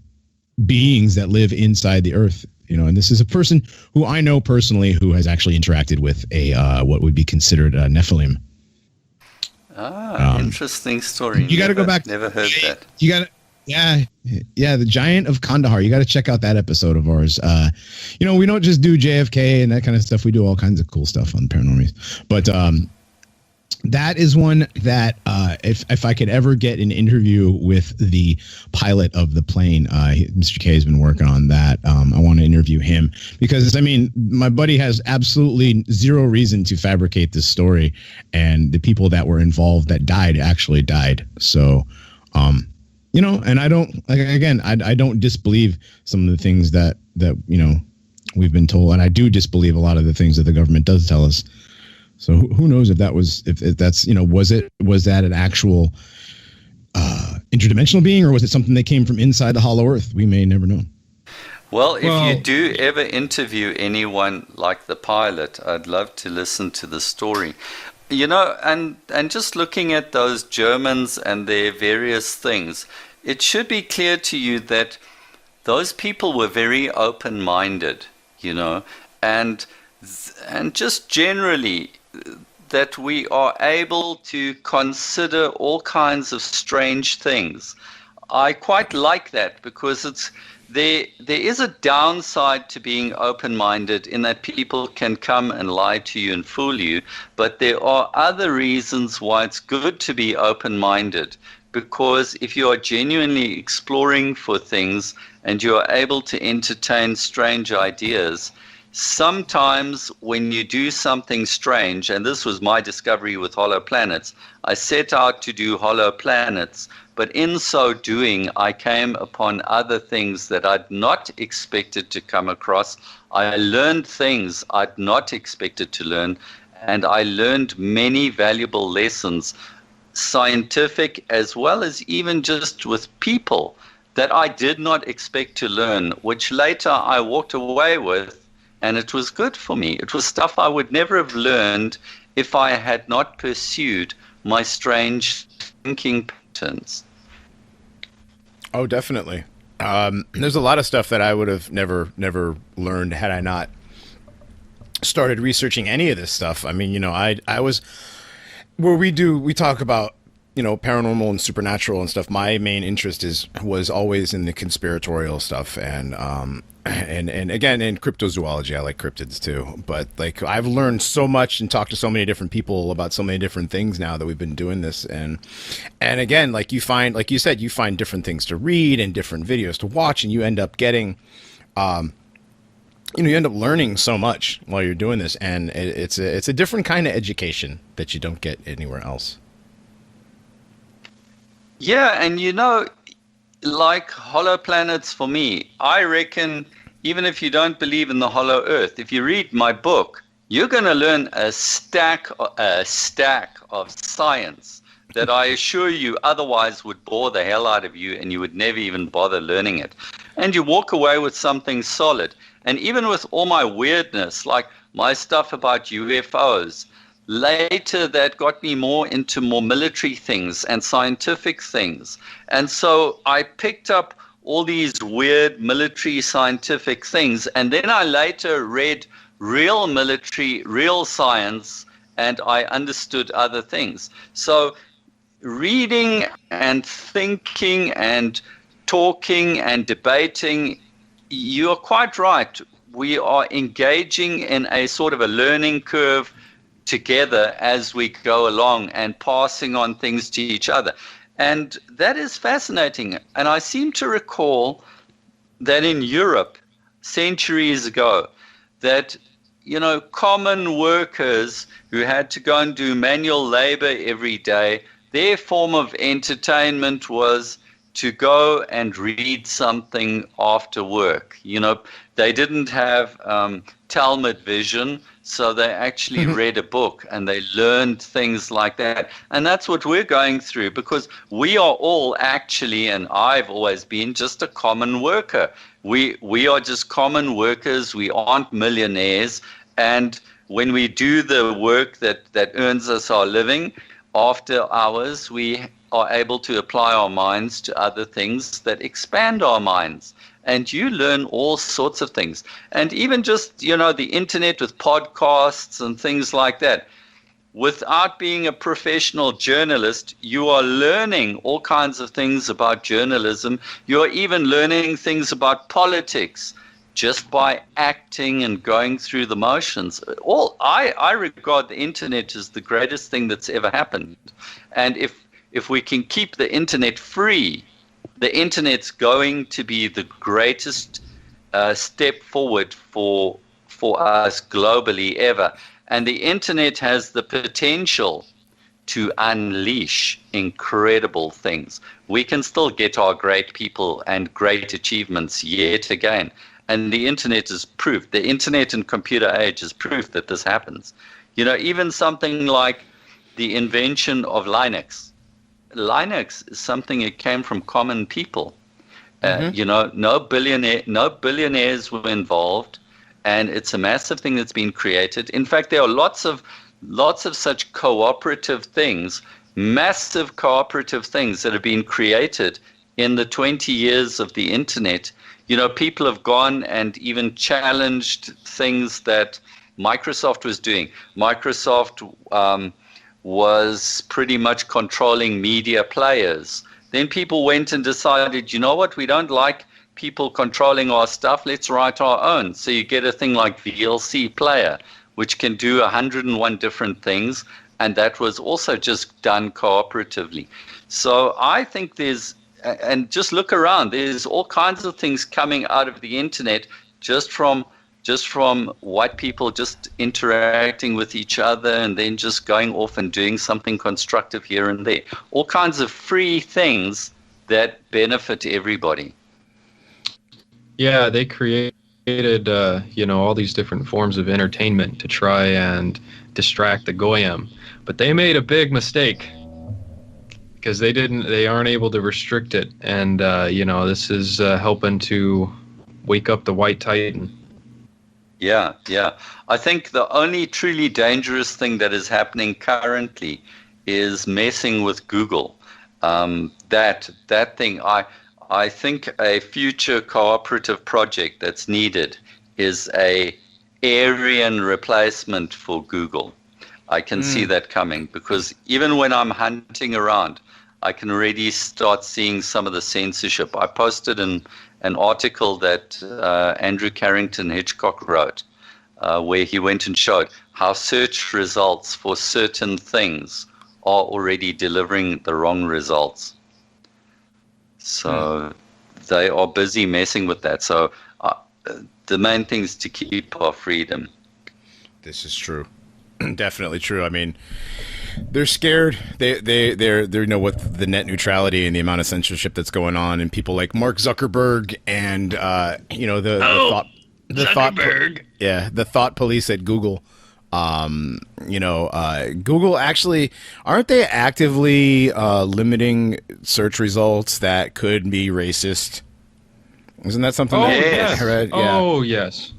beings that live inside the earth. And this is a person who I know personally who has actually interacted with a what would be considered a Nephilim. Interesting story. You got to go back. Never heard that. You got to, yeah, the Giant of Kandahar. You got to check out that episode of ours. We don't just do JFK and that kind of stuff. We do all kinds of cool stuff on Paranormies. But that is one that if I could ever get an interview with the pilot of the plane, Mr. K has been working on that. I want to interview him because, I mean, my buddy has absolutely zero reason to fabricate this story, and the people that were involved that died actually died. So, and I don't, I don't disbelieve some of the things that we've been told, and I do disbelieve a lot of the things that the government does tell us. So who knows if that's, was that an actual interdimensional being, or was it something that came from inside the Hollow Earth? We may never know. Well, if you do ever interview anyone like the pilot, I'd love to listen to the story. And just looking at those Germans and their various things, it should be clear to you that those people were very open-minded, and just generally that we are able to consider all kinds of strange things. I quite like that because there is a downside to being open-minded in that people can come and lie to you and fool you, but there are other reasons why it's good to be open-minded, because if you are genuinely exploring for things and you are able to entertain strange ideas, sometimes when you do something strange, and this was my discovery with hollow planets, I set out to do hollow planets, But in so doing, I came upon other things that I'd not expected to come across. I learned things I'd not expected to learn, and I learned many valuable lessons, scientific as well as even just with people, that I did not expect to learn, which later I walked away with, and it was good for me. It was stuff I would never have learned if I had not pursued my strange thinking patterns. Oh, definitely. There's a lot of stuff that I would have never learned had I not started researching any of this stuff. I mean, I was where we talk about, paranormal and supernatural and stuff. My main interest was always in the conspiratorial stuff and again in cryptozoology. I like cryptids too, but like I've learned so much and talked to so many different people about so many different things now that we've been doing this. And again, like you said, you find different things to read and different videos to watch, and you end up getting, you end up learning so much while you're doing this, and it's a different kind of education that you don't get anywhere else. Yeah, and like hollow planets for me, I reckon even if you don't believe in the hollow earth, if you read my book, you're going to learn a stack of science that I assure you otherwise would bore the hell out of you and you would never even bother learning it. And you walk away with something solid. And even with all my weirdness, like my stuff about UFOs, later that got me more into more military things and scientific things. And so I picked up all these weird military scientific things. And then I later read real military, real science, and I understood other things. So reading and thinking and talking and debating, you're quite right. We are engaging in a sort of a learning curve together as we go along and passing on things to each other. And that is fascinating. And I seem to recall that in Europe, centuries ago, that, common workers who had to go and do manual labor every day, their form of entertainment was to go and read something after work. They didn't have Talmud vision, so they actually read a book and they learned things like that. And that's what we're going through, because we are all actually, and I've always been, just a common worker. We are just common workers. We aren't millionaires. And when we do the work that earns us our living, after hours, we are able to apply our minds to other things that expand our minds. And you learn all sorts of things. And even just, the internet with podcasts and things like that. Without being a professional journalist, you are learning all kinds of things about journalism. You're even learning things about politics just by acting and going through the motions. I regard the internet as the greatest thing that's ever happened. And if we can keep the internet free, the internet's going to be the greatest step forward for us globally ever. And the internet has the potential to unleash incredible things. We can still get our great people and great achievements yet again. And the internet is proof. The internet and computer age is proof that this happens. Even something like the invention of Linux. Linux is something that came from common people. No billionaires were involved, and it's a massive thing that's been created. In fact, there are lots of such cooperative things, massive cooperative things that have been created in the 20 years of the internet. People have gone and even challenged things that Microsoft was doing. Microsoft was pretty much controlling media players. Then people went and decided, what, we don't like people controlling our stuff, let's write our own. So you get a thing like VLC Player, which can do 101 different things, and that was also just done cooperatively. So I think and just look around, there's all kinds of things coming out of the internet just from just from white people just interacting with each other and then just going off and doing something constructive here and there. All kinds of free things that benefit everybody. Yeah, they created, all these different forms of entertainment to try and distract the goyim. But they made a big mistake because they aren't able to restrict it. And, this is helping to wake up the white titan. Yeah. I think the only truly dangerous thing that is happening currently is messing with Google. That thing, I think a future cooperative project that's needed is a Aryan replacement for Google. I can see that coming, because even when I'm hunting around, I can already start seeing some of the censorship. I posted an article that Andrew Carrington Hitchcock wrote, where he went and showed how search results for certain things are already delivering the wrong results. So they are busy messing with that. So the main thing is to keep our freedom. This is true. Definitely true. I mean, they're scared. They know what the net neutrality and the amount of censorship that's going on, and people like Mark Zuckerberg and the thought police at Google. Google actually, aren't they actively limiting search results that could be racist? Isn't that something that I read? Yeah. Oh, yes.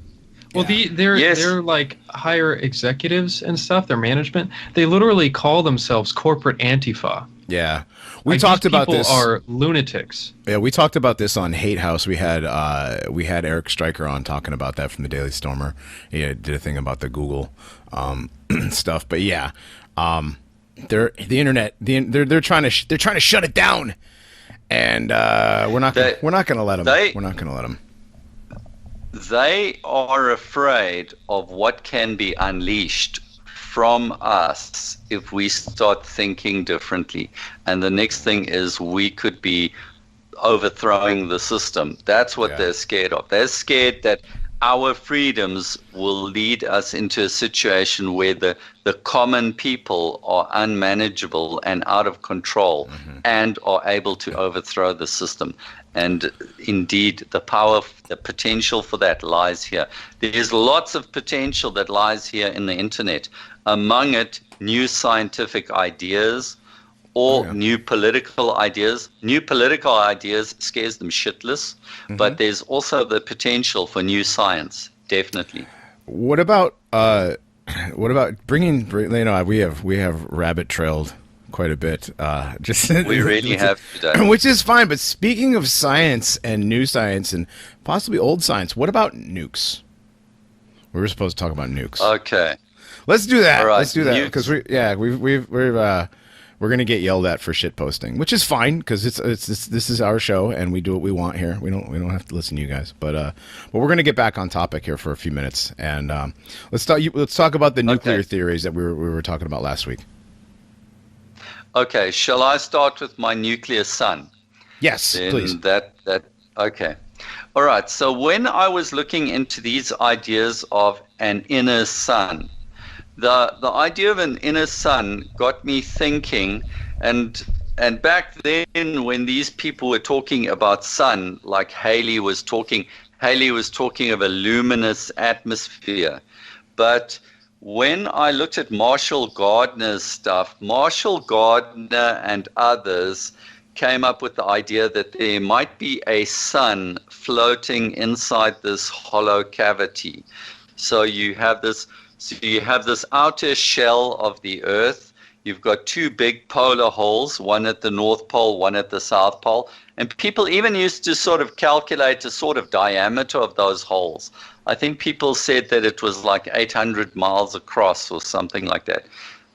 Well, they're like higher executives and stuff. Their management, they literally call themselves corporate Antifa. Yeah, we talked about this. People are lunatics. Yeah, we talked about this on Haidt House. We had Eric Stryker on talking about that from the Daily Stormer. He did a thing about the Google stuff. But yeah, they're the internet. They're trying to shut it down, and we're not going to let them. We're not going to let them. They are afraid of what can be unleashed from us if we start thinking differently. And the next thing is we could be overthrowing the system. That's what they're scared of. They're scared that our freedoms will lead us into a situation where the common people are unmanageable and out of control and are able to overthrow the system. And indeed, the potential for that lies here. There's lots of potential that lies here in the internet. Among it, new scientific ideas or new political ideas. New political ideas scares them shitless, but there's also the potential for new science, definitely. What about bringing? We have rabbit trailed quite a bit. We really have today. Which is fine. But speaking of science and new science and possibly old science, what about nukes? We were supposed to talk about nukes. Okay, let's do that. Right. Let's do that because we're gonna get yelled at for shit posting, which is fine because this is our show and we do what we want here. We don't have to listen to you guys. But we're gonna get back on topic here for a few minutes and let's talk about the nuclear theories that we were talking about last week. Okay, shall I start with my nuclear sun? Yes, please. Okay. All right, so when I was looking into these ideas of an inner sun, the idea of an inner sun got me thinking, and back then when these people were talking about sun, like Halley was talking of a luminous atmosphere, but when I looked at Marshall Gardner's stuff, Marshall Gardner and others came up with the idea that there might be a sun floating inside this hollow cavity. So you have this outer shell of the Earth. You've got two big polar holes, one at the North Pole, one at the South Pole. And people even used to sort of calculate a sort of diameter of those holes. I think people said that it was like 800 miles across or something like that.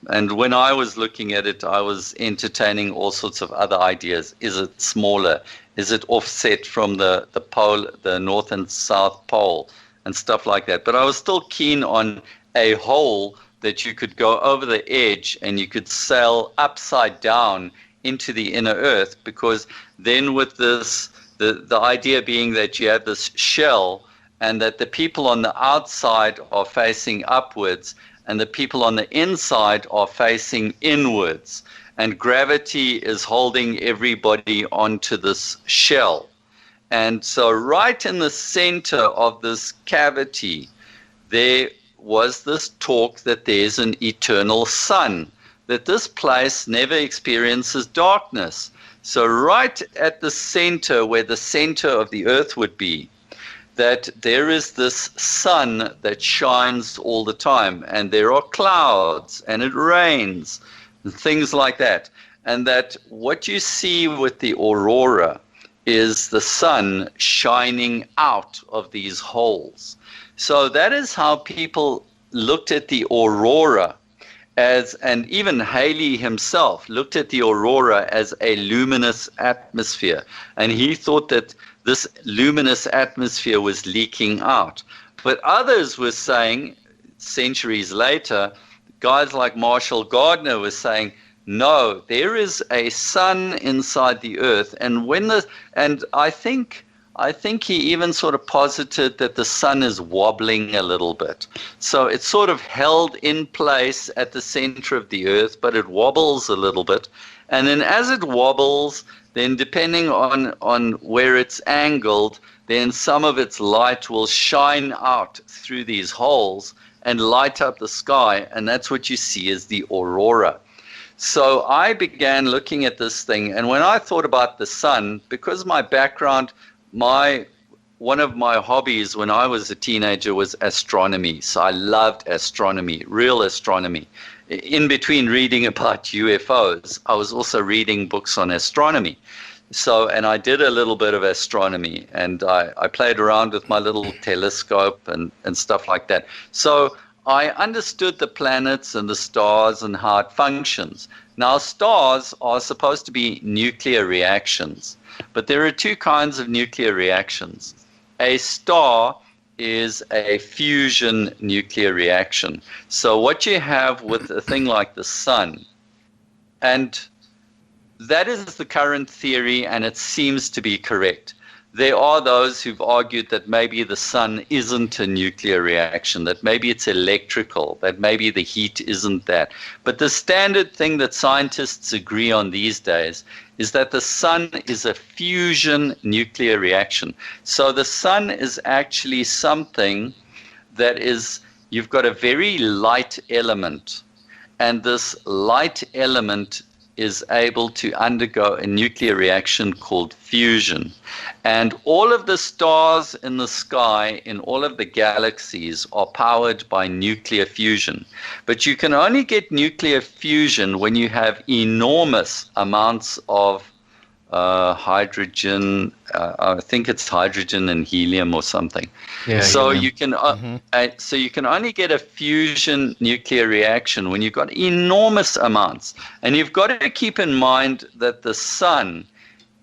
And when I was looking at it, I was entertaining all sorts of other ideas. Is it smaller? Is it offset from the pole, the North and South Pole and stuff like that? But I was still keen on a hole that you could go over the edge and you could sail upside down into the inner Earth, because then with this, the idea being that you have this shell and that the people on the outside are facing upwards, and the people on the inside are facing inwards. And gravity is holding everybody onto this shell. And so right in the center of this cavity, there was this talk that there's an eternal sun, that this place never experiences darkness. So right at the center, where the center of the earth would be, that there is this sun that shines all the time, and there are clouds, and it rains, and things like that. And that what you see with the aurora is the sun shining out of these holes. So that is how people looked at the aurora as, and even Halley himself looked at the aurora as a luminous atmosphere. And he thought that this luminous atmosphere was leaking out. But others were saying, centuries later, guys like Marshall Gardner were saying, no, there is a sun inside the earth. And I think he even sort of posited that the sun is wobbling a little bit. So it's sort of held in place at the center of the earth, but it wobbles a little bit. And then as it wobbles, then depending on where it's angled, then some of its light will shine out through these holes and light up the sky. And that's what you see as the aurora. So I began looking at this thing. And when I thought about the sun, because my background, one of my hobbies when I was a teenager was astronomy. So I loved astronomy, real astronomy. In between reading about UFOs, I was also reading books on astronomy. So, and I did a little bit of astronomy, and I played around with my little telescope and stuff like that. So I understood the planets and the stars and how it functions. Now, stars are supposed to be nuclear reactions, but there are two kinds of nuclear reactions. A star is a fusion nuclear reaction. So what you have with a thing like the sun, and that is the current theory, and it seems to be correct. There are those who've argued that maybe the sun isn't a nuclear reaction, that maybe it's electrical, that maybe the heat isn't that. But the standard thing that scientists agree on these days is that the sun is a fusion nuclear reaction. So the sun is actually something that is, you've got a very light element, and this light element is able to undergo a nuclear reaction called fusion. And all of the stars in the sky in all of the galaxies are powered by nuclear fusion. But you can only get nuclear fusion when you have enormous amounts of hydrogen. I think it's hydrogen and helium or something. Yeah, so helium. you can so you can only get a fusion nuclear reaction when you've got enormous amounts. And you've got to keep in mind that the sun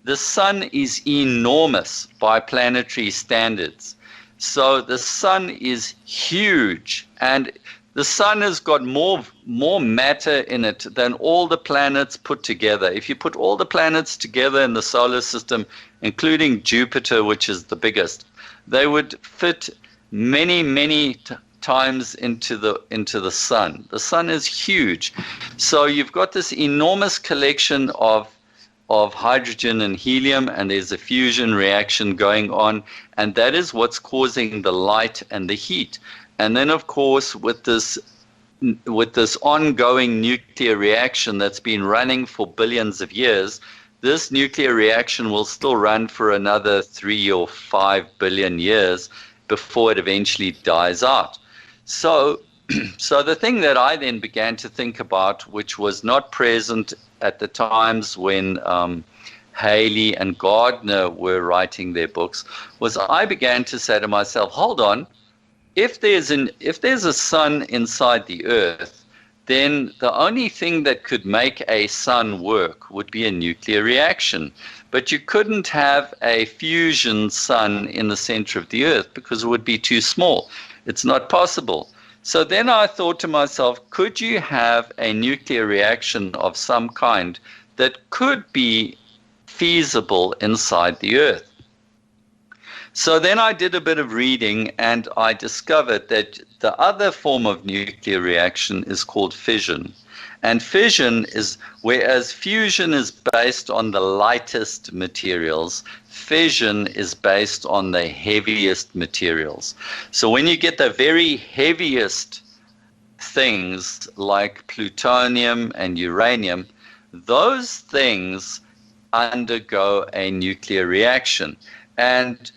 is enormous by planetary standards. So the sun is huge, and the sun has got more matter in it than all the planets put together. If you put all the planets together in the solar system, including Jupiter, which is the biggest, they would fit many times into the sun. The sun is huge. So you've got this enormous collection of hydrogen and helium, and there's a fusion reaction going on, and that is what's causing the light and the heat. And then, of course, with this ongoing nuclear reaction that's been running for billions of years, this nuclear reaction will still run for another 3 or 5 billion years before it eventually dies out. So the thing that I then began to think about, which was not present at the times when Halley and Gardner were writing their books, was I began to say to myself, hold on, if there's a sun inside the earth, then the only thing that could make a sun work would be a nuclear reaction. But you couldn't have a fusion sun in the center of the earth because it would be too small. It's not possible. So then I thought to myself, could you have a nuclear reaction of some kind that could be feasible inside the earth? So then I did a bit of reading, and I discovered that the other form of nuclear reaction is called fission. And fission is, whereas fusion is based on the lightest materials, fission is based on the heaviest materials. So when you get the very heaviest things like plutonium and uranium, those things undergo a nuclear reaction. And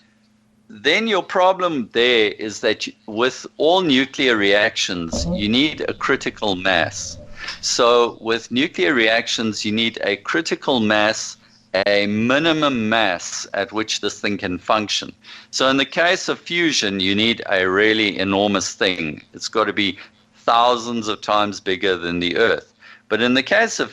then your problem there is that with all nuclear reactions, you need a critical mass. So with nuclear reactions, you need a critical mass, a minimum mass at which this thing can function. So in the case of fusion, you need a really enormous thing. It's got to be thousands of times bigger than the Earth. But in the case of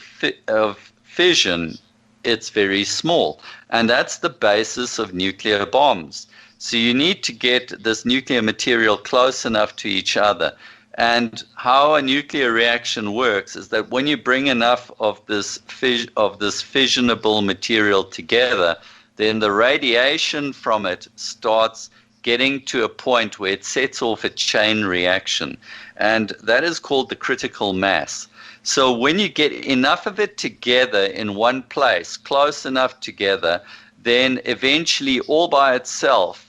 fission, it's very small. And that's the basis of nuclear bombs. So you need to get this nuclear material close enough to each other. And how a nuclear reaction works is that when you bring enough of this fissionable material together, then the radiation from it starts getting to a point where it sets off a chain reaction. And that is called the critical mass. So when you get enough of it together in one place, close enough together, then eventually all by itself,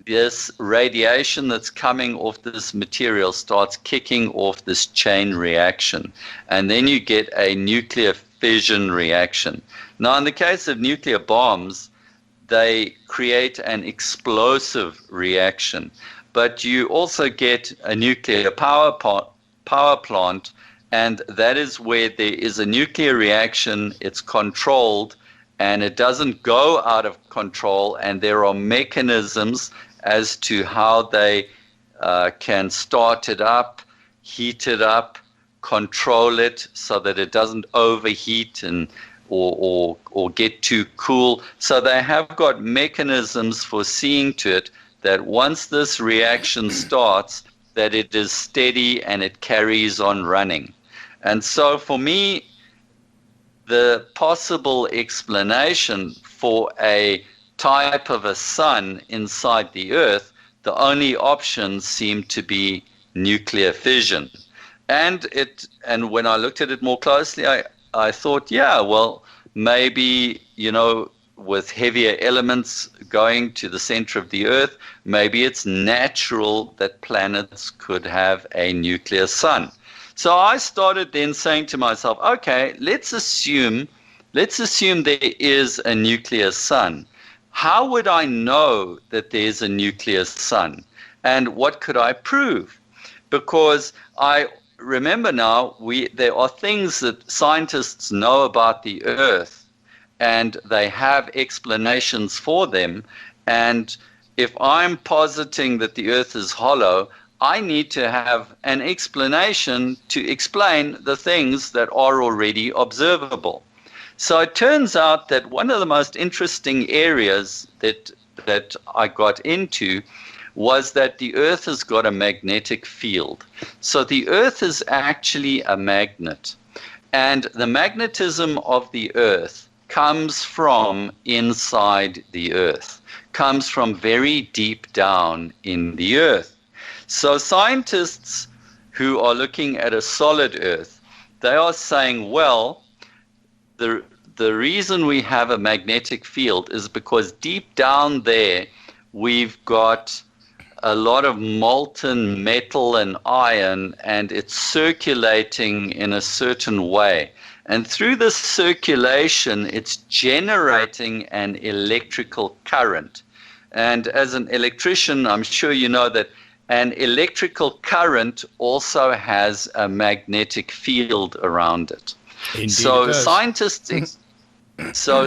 this radiation that's coming off this material starts kicking off this chain reaction. And then you get a nuclear fission reaction. Now, in the case of nuclear bombs, they create an explosive reaction. But you also get a nuclear power plant, and that is where there is a nuclear reaction, it's controlled, and it doesn't go out of control, and there are mechanisms as to how they can start it up, heat it up, control it so that it doesn't overheat and or get too cool. So they have got mechanisms for seeing to it that once this reaction starts, that it is steady and it carries on running. And so for me, the possible explanation for a type of a sun inside the Earth, the only options seem to be nuclear fission. And when I looked at it more closely, I thought, yeah, well, maybe, with heavier elements going to the center of the Earth, maybe it's natural that planets could have a nuclear sun. So I started then saying to myself, okay, let's assume there is a nuclear sun. How would I know that there's a nuclear sun? And what could I prove? Because I remember now, there are things that scientists know about the Earth, and they have explanations for them. And if I'm positing that the Earth is hollow, I need to have an explanation to explain the things that are already observable. So it turns out that one of the most interesting areas that I got into was that the Earth has got a magnetic field. So the Earth is actually a magnet. And the magnetism of the Earth comes from inside the Earth, comes from very deep down in the Earth. So scientists who are looking at a solid Earth, they are saying, well, the reason we have a magnetic field is because deep down there we've got a lot of molten metal and iron, and it's circulating in a certain way. And through this circulation, it's generating an electrical current. And as an electrician, I'm sure you know that an electrical current also has a magnetic field around it. Indeed So it does.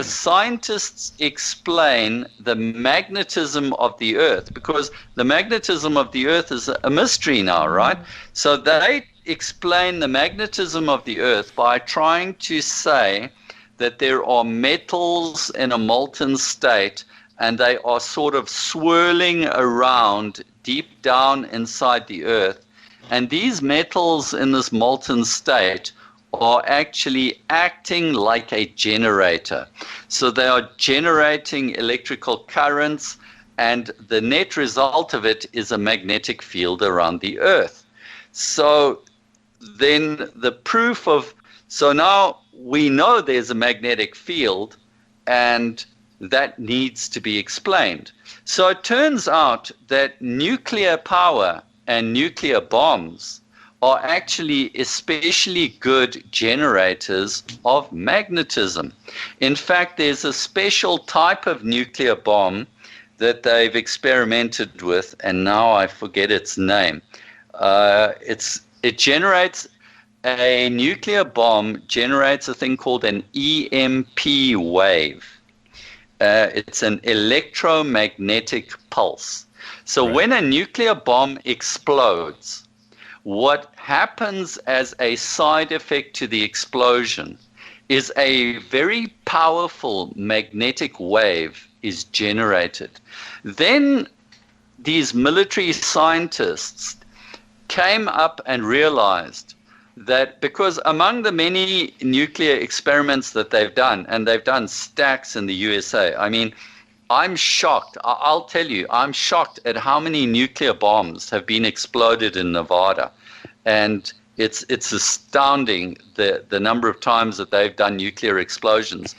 scientists explain the magnetism of the Earth, because the magnetism of the Earth is a mystery now, right? So they explain the magnetism of the Earth by trying to say that there are metals in a molten state, and they are sort of swirling around deep down inside the Earth. And these metals in this molten state are actually acting like a generator. So they are generating electrical currents, and the net result of it is a magnetic field around the Earth. So then so now we know there's a magnetic field, and that needs to be explained. So it turns out that nuclear power and nuclear bombs are actually especially good generators of magnetism. In fact, there's a special type of nuclear bomb that they've experimented with, and now I forget its name. A nuclear bomb generates a thing called an EMP wave. It's an electromagnetic pulse. So when a nuclear bomb explodes, what happens as a side effect to the explosion is a very powerful magnetic wave is generated. Then these military scientists came up and realized that, because among the many nuclear experiments that they've done, and they've done stacks in the USA, I mean, I'm shocked. I'll tell you, I'm shocked at how many nuclear bombs have been exploded in Nevada. And it's astounding the number of times that they've done nuclear explosions.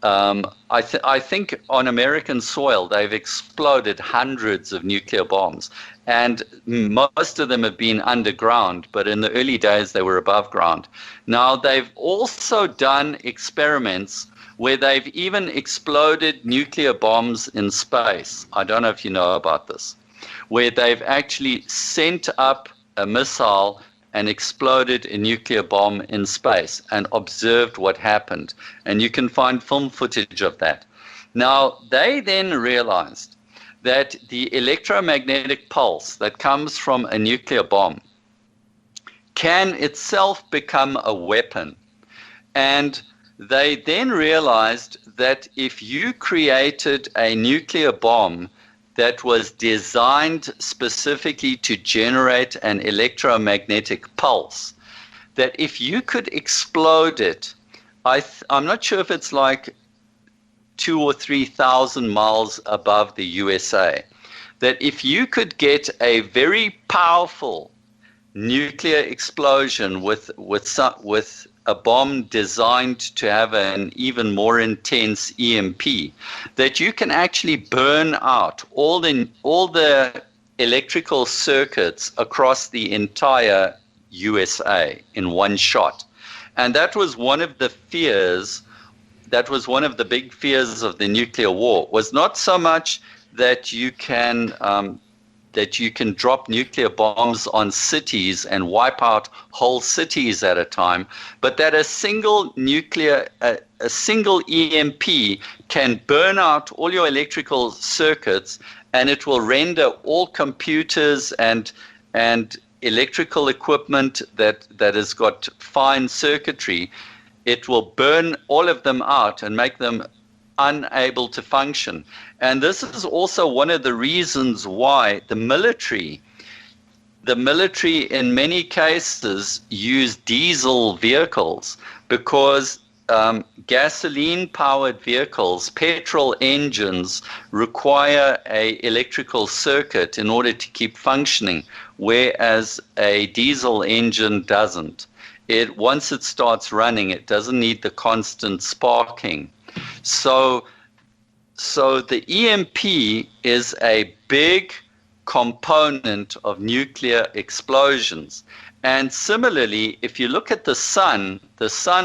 I think on American soil, they've exploded hundreds of nuclear bombs. And most of them have been underground, but in the early days, they were above ground. Now, they've also done experiments where they've even exploded nuclear bombs in space. I don't know if you know about this, where they've actually sent up a missile and exploded a nuclear bomb in space and observed what happened. And you can find film footage of that. Now, they then realized that the electromagnetic pulse that comes from a nuclear bomb can itself become a weapon. And they then realized that if you created a nuclear bomb that was designed specifically to generate an electromagnetic pulse, that if you could explode it, I'm not sure if it's like 2,000 or 3,000 miles above the USA, that if you could get a very powerful nuclear explosion with a bomb designed to have an even more intense EMP, that you can actually burn out all the electrical circuits across the entire USA in one shot. And that was one of the fears, that was one of the big fears of the nuclear war, was not so much that you can drop nuclear bombs on cities and wipe out whole cities at a time, but that a single EMP can burn out all your electrical circuits, and it will render all computers and electrical equipment that has got fine circuitry, it will burn all of them out and make them unable to function. And this is also one of the reasons why the military in many cases use diesel vehicles, because gasoline-powered vehicles, petrol engines, require a electrical circuit in order to keep functioning, whereas a diesel engine doesn't. Once it starts running, it doesn't need the constant sparking. So the EMP is a big component of nuclear explosions. And similarly, if you look at the sun,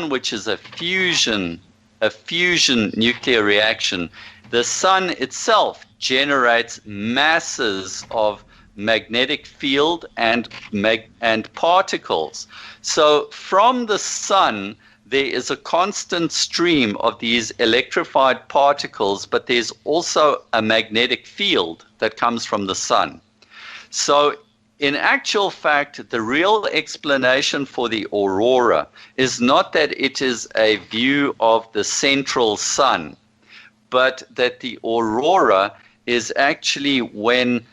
which is a fusion nuclear reaction, the sun itself generates masses of magnetic field and particles. So from the sun, there is a constant stream of these electrified particles, but there's also a magnetic field that comes from the sun. So in actual fact, the real explanation for the aurora is not that it is a view of the central sun, but that the aurora is actually when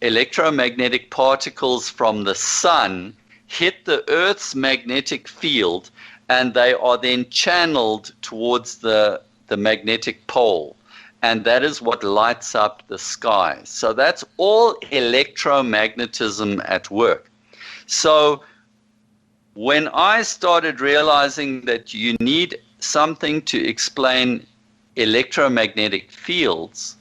electromagnetic particles from the sun hit the Earth's magnetic field, and they are then channeled towards the magnetic pole. and that is what lights up the sky. So that's all electromagnetism at work. So when I started realizing that you need something to explain electromagnetic fields,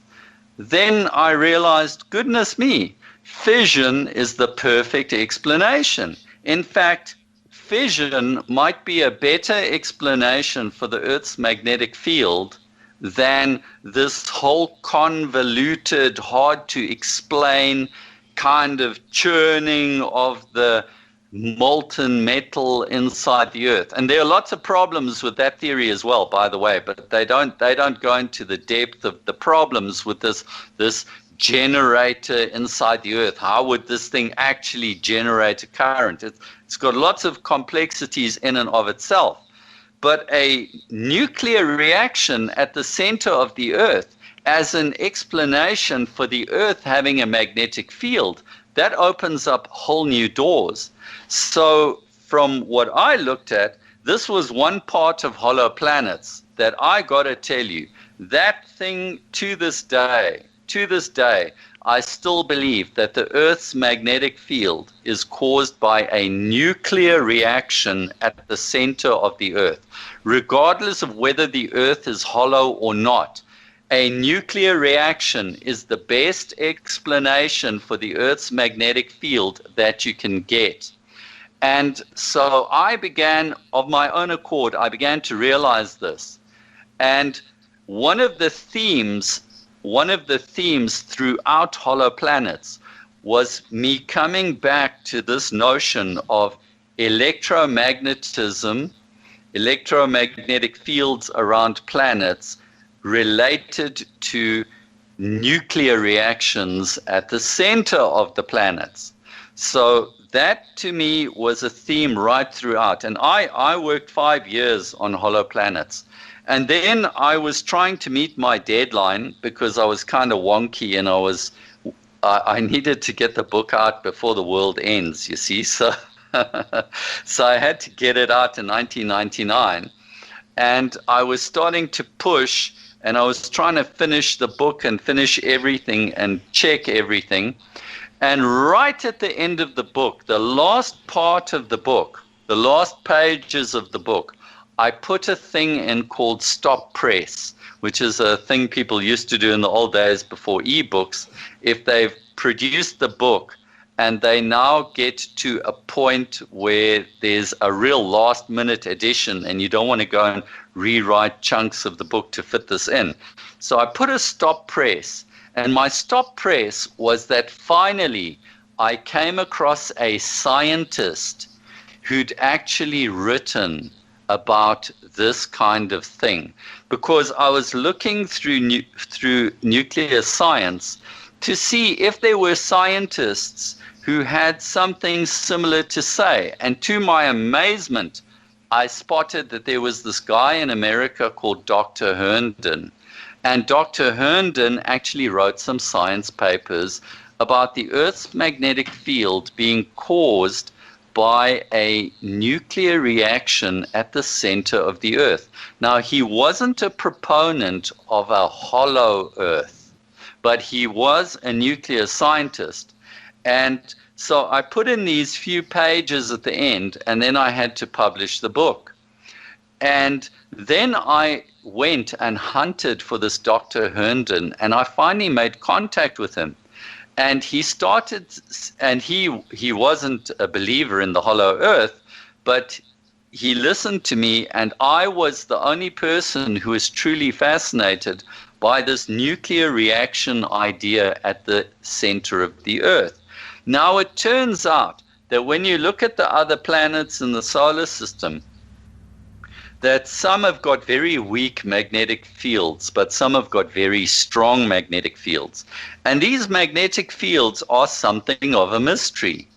then I realized, goodness me, fission is the perfect explanation. In fact, fission might be a better explanation for the Earth's magnetic field than this whole convoluted, hard to explain kind of churning of the molten metal inside the Earth. And there are lots of problems with that theory as well, by the way, but they don't go into the depth of the problems with this generator inside the Earth. How would this thing actually generate a current? It's got lots of complexities in and of itself. But a nuclear reaction at the center of the Earth as an explanation for the Earth having a magnetic field, that opens up whole new doors. So from what I looked at, this was one part of hollow planets that I got to tell you, that thing to this day, I still believe that the Earth's magnetic field is caused by a nuclear reaction at the center of the Earth. Regardless of whether the Earth is hollow or not, a nuclear reaction is the best explanation for the Earth's magnetic field that you can get. And so I began, of my own accord, I began to realize this. And one of the themes throughout Hollow Planets was me coming back to this notion of electromagnetism, electromagnetic fields around planets related to nuclear reactions at the center of the planets. So that to me was a theme right throughout. And I worked 5 years on Hollow Planets. And then I was trying to meet my deadline because I was kind of wonky and I needed to get the book out before the world ends, you see. So, so I had to get it out in 1999. And I was starting to push, and I was trying to finish the book and finish everything and check everything. And right at the end of the book, the last part of the book, the last pages of the book, I put a thing in called stop press, which is a thing people used to do in the old days before ebooks. If they've produced the book and they now get to a point where there's a real last minute edition and you don't want to go and rewrite chunks of the book to fit this in. So I put a stop press, and my stop press was that finally I came across a scientist who'd actually written about this kind of thing, because I was looking through nuclear science to see if there were scientists who had something similar to say. And to my amazement, I spotted that there was this guy in America called Dr. Herndon. And Dr. Herndon actually wrote some science papers about the Earth's magnetic field being caused by a nuclear reaction at the center of the Earth. Now, he wasn't a proponent of a hollow Earth, but he was a nuclear scientist. And so I put in these few pages at the end, and then I had to publish the book. And then I went and hunted for this Dr. Herndon, and I finally made contact with him. And he started, and he wasn't a believer in the hollow earth, but he listened to me, and I was the only person who was truly fascinated by this nuclear reaction idea at the center of the earth. Now, it turns out that when you look at the other planets in the solar system, that some have got very weak magnetic fields, but some have got very strong magnetic fields. And these magnetic fields are something of a mystery.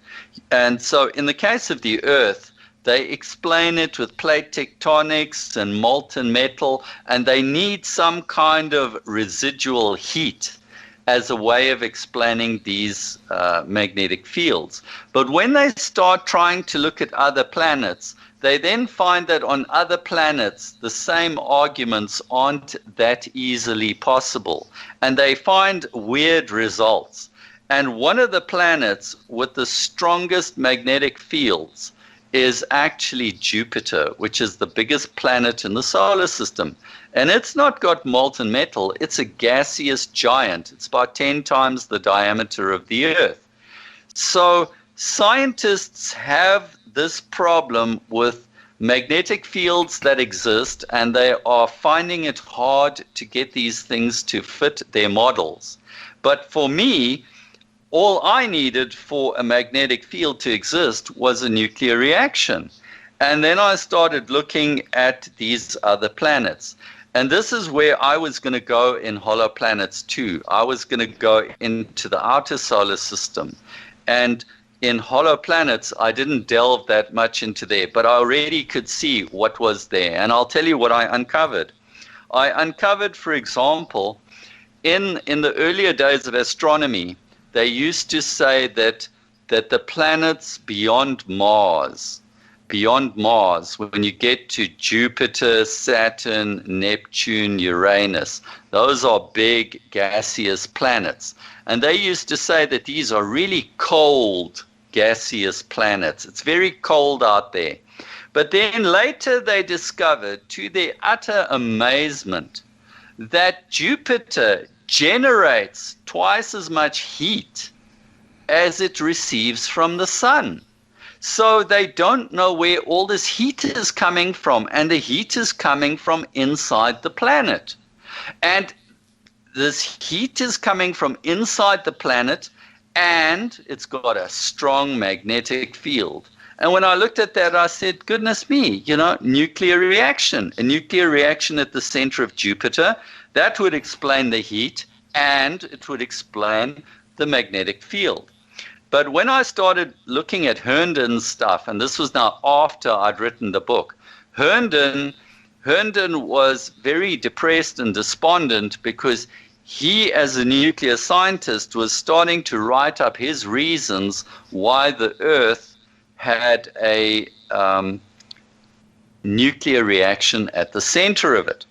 And so in the case of the Earth, they explain it with plate tectonics and molten metal, and they need some kind of residual heat as a way of explaining these magnetic fields. But when they start trying to look at other planets, they then find that on other planets, the same arguments aren't that easily possible. And they find weird results. And one of the planets with the strongest magnetic fields is actually Jupiter, which is the biggest planet in the solar system. And it's not got molten metal. It's a gaseous giant. It's about 10 times the diameter of the Earth. So scientists have this problem with magnetic fields that exist, and they are finding it hard to get these things to fit their models. But for me, all I needed for a magnetic field to exist was a nuclear reaction. And then I started looking at these other planets. And this is where I was going to go in Hollow Planets 2. I was going to go into the outer solar system. And in Hollow Planets, I didn't delve that much into there, but I already could see what was there. And I'll tell you what I uncovered. I uncovered, for example, in the earlier days of astronomy, they used to say that the planets beyond Mars, when you get to Jupiter, Saturn, Neptune, Uranus, those are big gaseous planets. And they used to say that these are really cold gaseous planets. It's very cold out there. But then later they discovered, to their utter amazement, that Jupiter generates twice as much heat as it receives from the sun. So they don't know where all this heat is coming from, and the heat is coming from inside the planet. And this heat is coming from inside the planet, and it's got a strong magnetic field. And when I looked at that, I said, goodness me, nuclear reaction. A nuclear reaction at the center of Jupiter, that would explain the heat, and it would explain the magnetic field. But when I started looking at Herndon's stuff, and this was now after I'd written the book, Herndon was very depressed and despondent because he, as a nuclear scientist, was starting to write up his reasons why the Earth had a nuclear reaction at the center of it.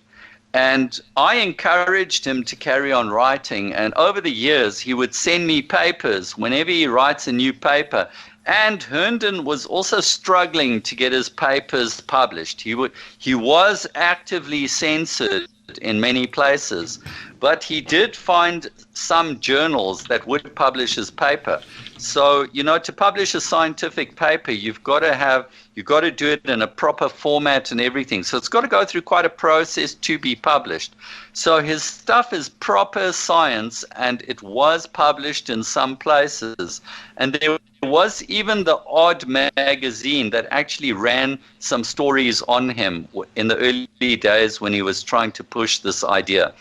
And I encouraged him to carry on writing. And over the years, he would send me papers whenever he writes a new paper. And Herndon was also struggling to get his papers published. He was actively censored in many places, but he did find some journals that would publish his paper. So, to publish a scientific paper, you've got to do it in a proper format and everything. So it's got to go through quite a process to be published. So his stuff is proper science, and it was published in some places. And there was even the odd magazine that actually ran some stories on him in the early days when he was trying to push this idea.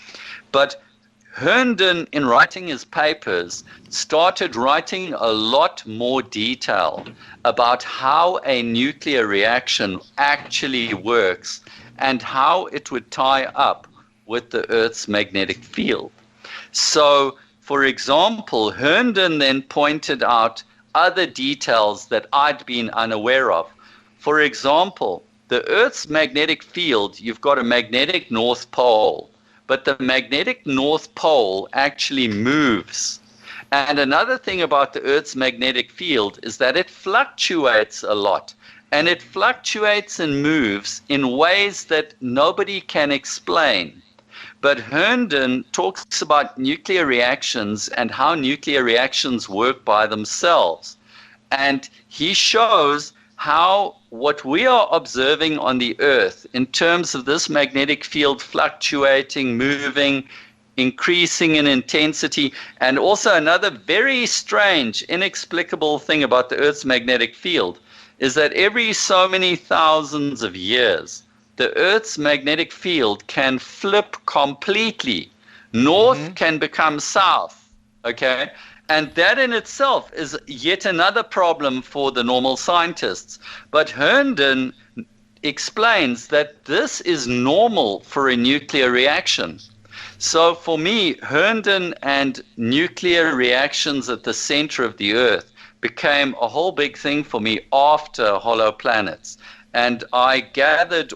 But Herndon, in writing his papers, started writing a lot more detail about how a nuclear reaction actually works and how it would tie up with the Earth's magnetic field. So, for example, Herndon then pointed out other details that I'd been unaware of. For example, the Earth's magnetic field, you've got a magnetic North Pole, but the magnetic North Pole actually moves. And another thing about the Earth's magnetic field is that it fluctuates a lot. And it fluctuates and moves in ways that nobody can explain. But Herndon talks about nuclear reactions and how nuclear reactions work by themselves. And he shows how what we are observing on the Earth in terms of this magnetic field fluctuating, moving, increasing in intensity, and also another very strange, inexplicable thing about the Earth's magnetic field is that every so many thousands of years, the Earth's magnetic field can flip completely. North can become south, okay? And that in itself is yet another problem for the normal scientists. But Herndon explains that this is normal for a nuclear reaction. So for me, Herndon and nuclear reactions at the center of the Earth became a whole big thing for me after Hollow Planets. And I gathered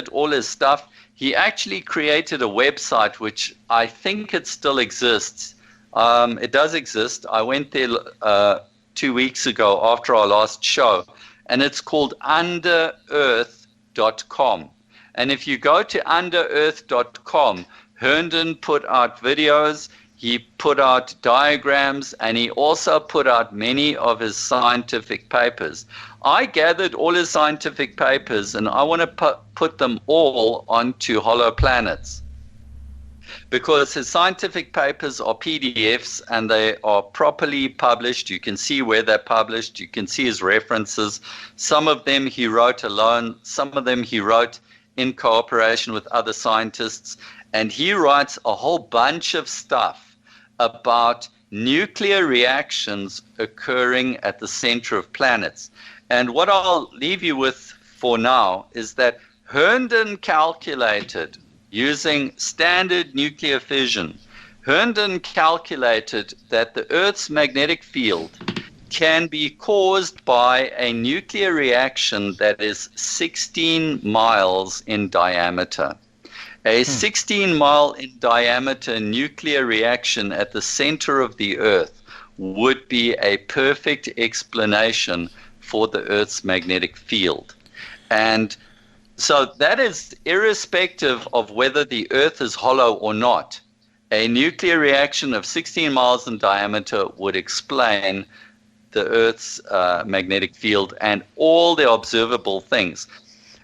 all his stuff. He actually created a website, which I think it still exists. It does exist. I went there 2 weeks ago after our last show, and it's called underearth.com. And if you go to underearth.com, Herndon put out videos, he put out diagrams, and he also put out many of his scientific papers. I gathered all his scientific papers, and I want to put them all onto Hollow Planets, because his scientific papers are PDFs and they are properly published. You can see where they're published. You can see his references. Some of them he wrote alone. Some of them he wrote in cooperation with other scientists. And he writes a whole bunch of stuff about nuclear reactions occurring at the center of planets. And what I'll leave you with for now is that Herndon calculated, using standard nuclear fission, Herndon calculated that the Earth's magnetic field can be caused by a nuclear reaction that is 16 miles in diameter. A 16-mile in diameter nuclear reaction at the center of the Earth would be a perfect explanation for the Earth's magnetic field. And so that is irrespective of whether the Earth is hollow or not. A nuclear reaction of 16 miles in diameter would explain the Earth's magnetic field and all the observable things.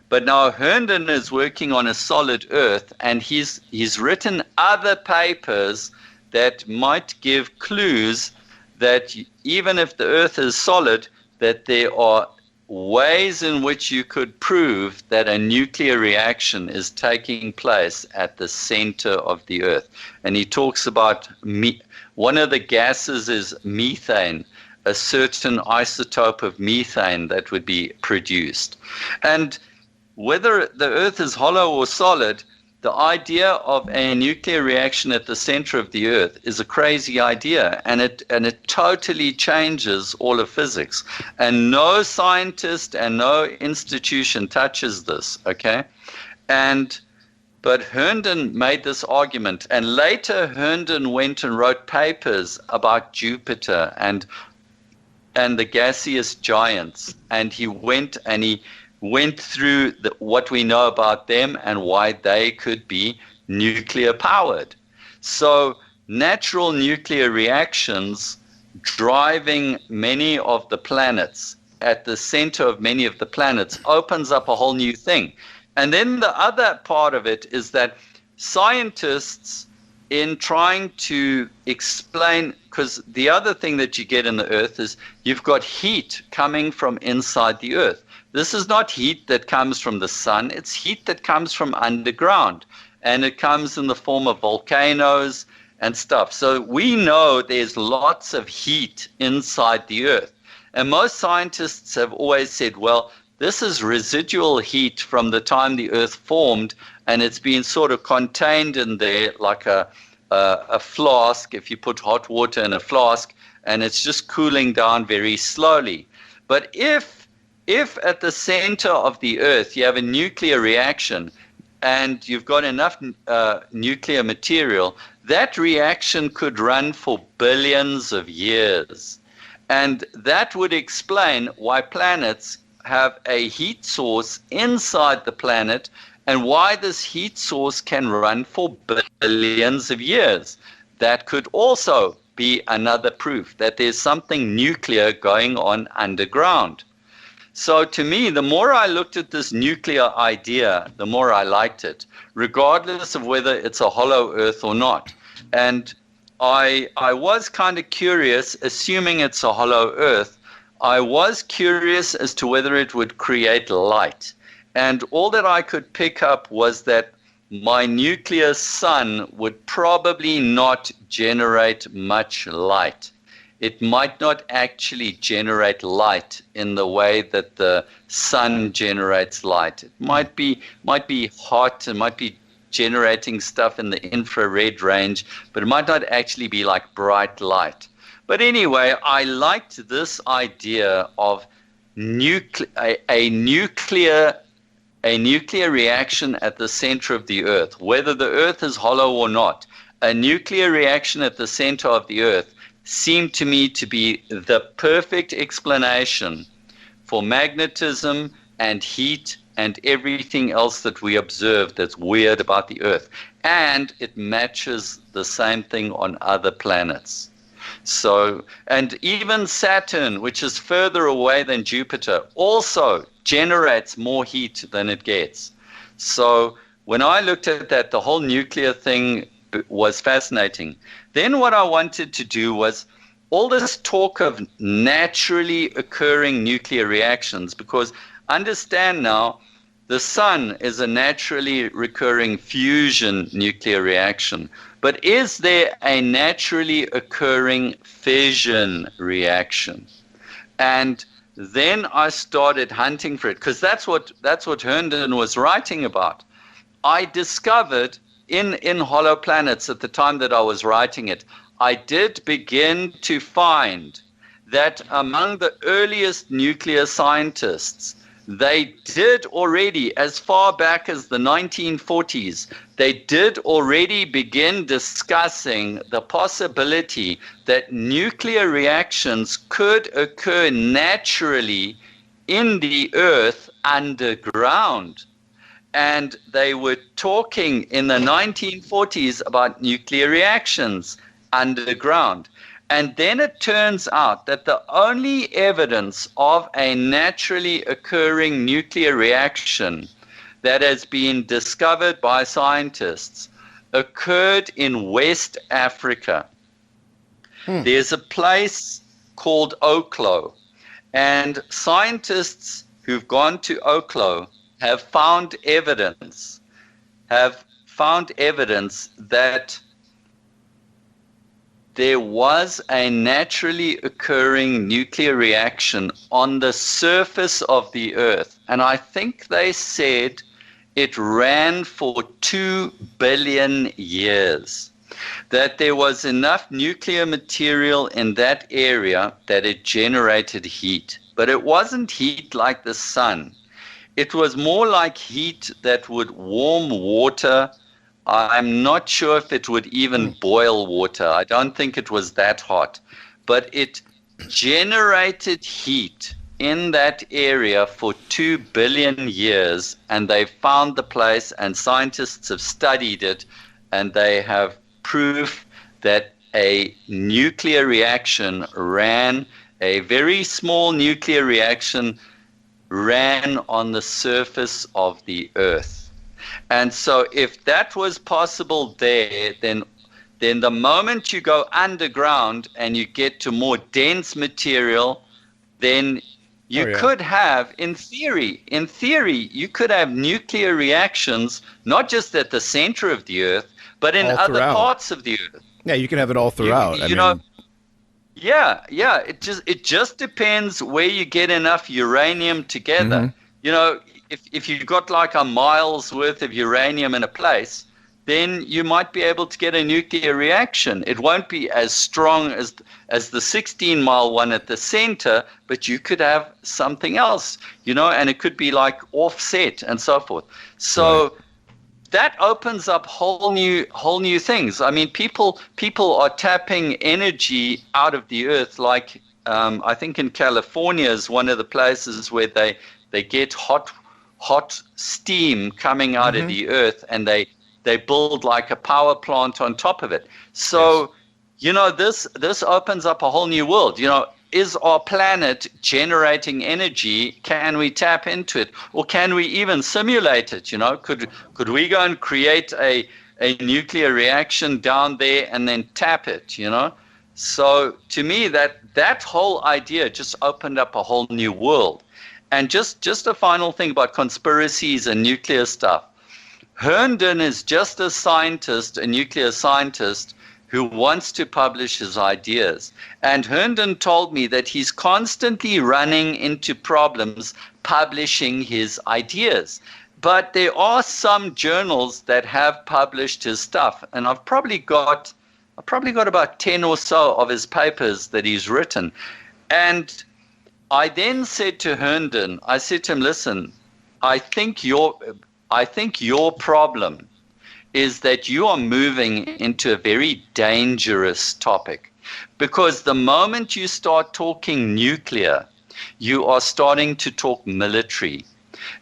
But now Herndon is working on a solid Earth, and he's written other papers that might give clues that even if the Earth is solid, that there are ways in which you could prove that a nuclear reaction is taking place at the center of the Earth. And he talks about one of the gases is methane, a certain isotope of methane that would be produced. And whether the Earth is hollow or solid, the idea of a nuclear reaction at the center of the Earth is a crazy idea, and it totally changes all of physics. And no scientist and no institution touches this, okay? But Herndon made this argument, and later Herndon went and wrote papers about Jupiter and the gaseous giants, and he went through what we know about them and why they could be nuclear powered. So natural nuclear reactions driving many of the planets at the center of many of the planets opens up a whole new thing. And then the other part of it is that scientists, in trying to explain, because the other thing that you get in the Earth is you've got heat coming from inside the Earth. This is not heat that comes from the sun. It's heat that comes from underground. And it comes in the form of volcanoes and stuff. So we know there's lots of heat inside the Earth. And most scientists have always said, well, this is residual heat from the time the Earth formed, and it's been sort of contained in there like a flask, if you put hot water in a flask, and it's just cooling down very slowly. But if at the center of the Earth you have a nuclear reaction and you've got enough nuclear material, that reaction could run for billions of years. And that would explain why planets have a heat source inside the planet and why this heat source can run for billions of years. That could also be another proof that there's something nuclear going on underground. So to me, the more I looked at this nuclear idea, the more I liked it, regardless of whether it's a hollow Earth or not. And I was kind of curious, assuming it's a hollow Earth, I was curious as to whether it would create light. And all that I could pick up was that my nuclear sun would probably not generate much light. It might not actually generate light in the way that the sun generates light. It might be hot, it might be generating stuff in the infrared range, but it might not actually be like bright light. But anyway, I liked this idea of a nuclear reaction at the center of the Earth, whether the Earth is hollow or not. A nuclear reaction at the center of the Earth seemed to me to be the perfect explanation for magnetism and heat and everything else that we observe that's weird about the Earth. And it matches the same thing on other planets. So, and even Saturn, which is further away than Jupiter, also generates more heat than it gets. So when I looked at that, the whole nuclear thing was fascinating. Then what I wanted to do was all this talk of naturally occurring nuclear reactions, because understand now, the sun is a naturally recurring fusion nuclear reaction. But is there a naturally occurring fission reaction? And then I started hunting for it, because that's what Herndon was writing about. I discovered in Hollow Planets at the time that I was writing it, I did begin to find that among the earliest nuclear scientists, they did already, as far back as the 1940s, they did already begin discussing the possibility that nuclear reactions could occur naturally in the Earth underground. And they were talking in the 1940s about nuclear reactions underground. And then it turns out that the only evidence of a naturally occurring nuclear reaction that has been discovered by scientists occurred in West Africa. There's a place called Oklo, and scientists who've gone to Oklo have found evidence that there was a naturally occurring nuclear reaction on the surface of the Earth. And I think they said it ran for 2 billion years. That there was enough nuclear material in that area that it generated heat. But it wasn't heat like the sun. It was more like heat that would warm water. I'm not sure if it would even boil water. I don't think it was that hot. But it generated heat in that area for 2 billion years, and they found the place, and scientists have studied it, and they have proof that a nuclear reaction ran, a very small nuclear reaction ran on the surface of the Earth. And so if that was possible there, then the moment you go underground and you get to more dense material, then you could have, in theory, you could have nuclear reactions, not just at the center of the Earth, but in other parts of the Earth. Yeah, you can have it all throughout. Yeah. It just depends where you get enough uranium together. Mm-hmm. You know, if you've got like a mile's worth of uranium in a place, then you might be able to get a nuclear reaction. It won't be as strong as the 16-mile one at the center, but you could have something else, you know, and it could be like offset and so forth. So that opens up whole new things. I mean, people are tapping energy out of the Earth, like I think in California is one of the places where they get hot steam coming out of the Earth, and they build like a power plant on top of it. So, you know, this opens up a whole new world. You know, is our planet generating energy? Can we tap into it? Or can we even simulate it? You know, could we go and create a nuclear reaction down there and then tap it, you know? So to me, that whole idea just opened up a whole new world. And just a final thing about conspiracies and nuclear stuff. Herndon is just a scientist, a nuclear scientist, who wants to publish his ideas. And Herndon told me that he's constantly running into problems publishing his ideas. But there are some journals that have published his stuff, and I've probably got about 10 or so of his papers that he's written. And I then said to Herndon, I said to him, listen, I think your problem is that you are moving into a very dangerous topic, because the moment you start talking nuclear, you are starting to talk military.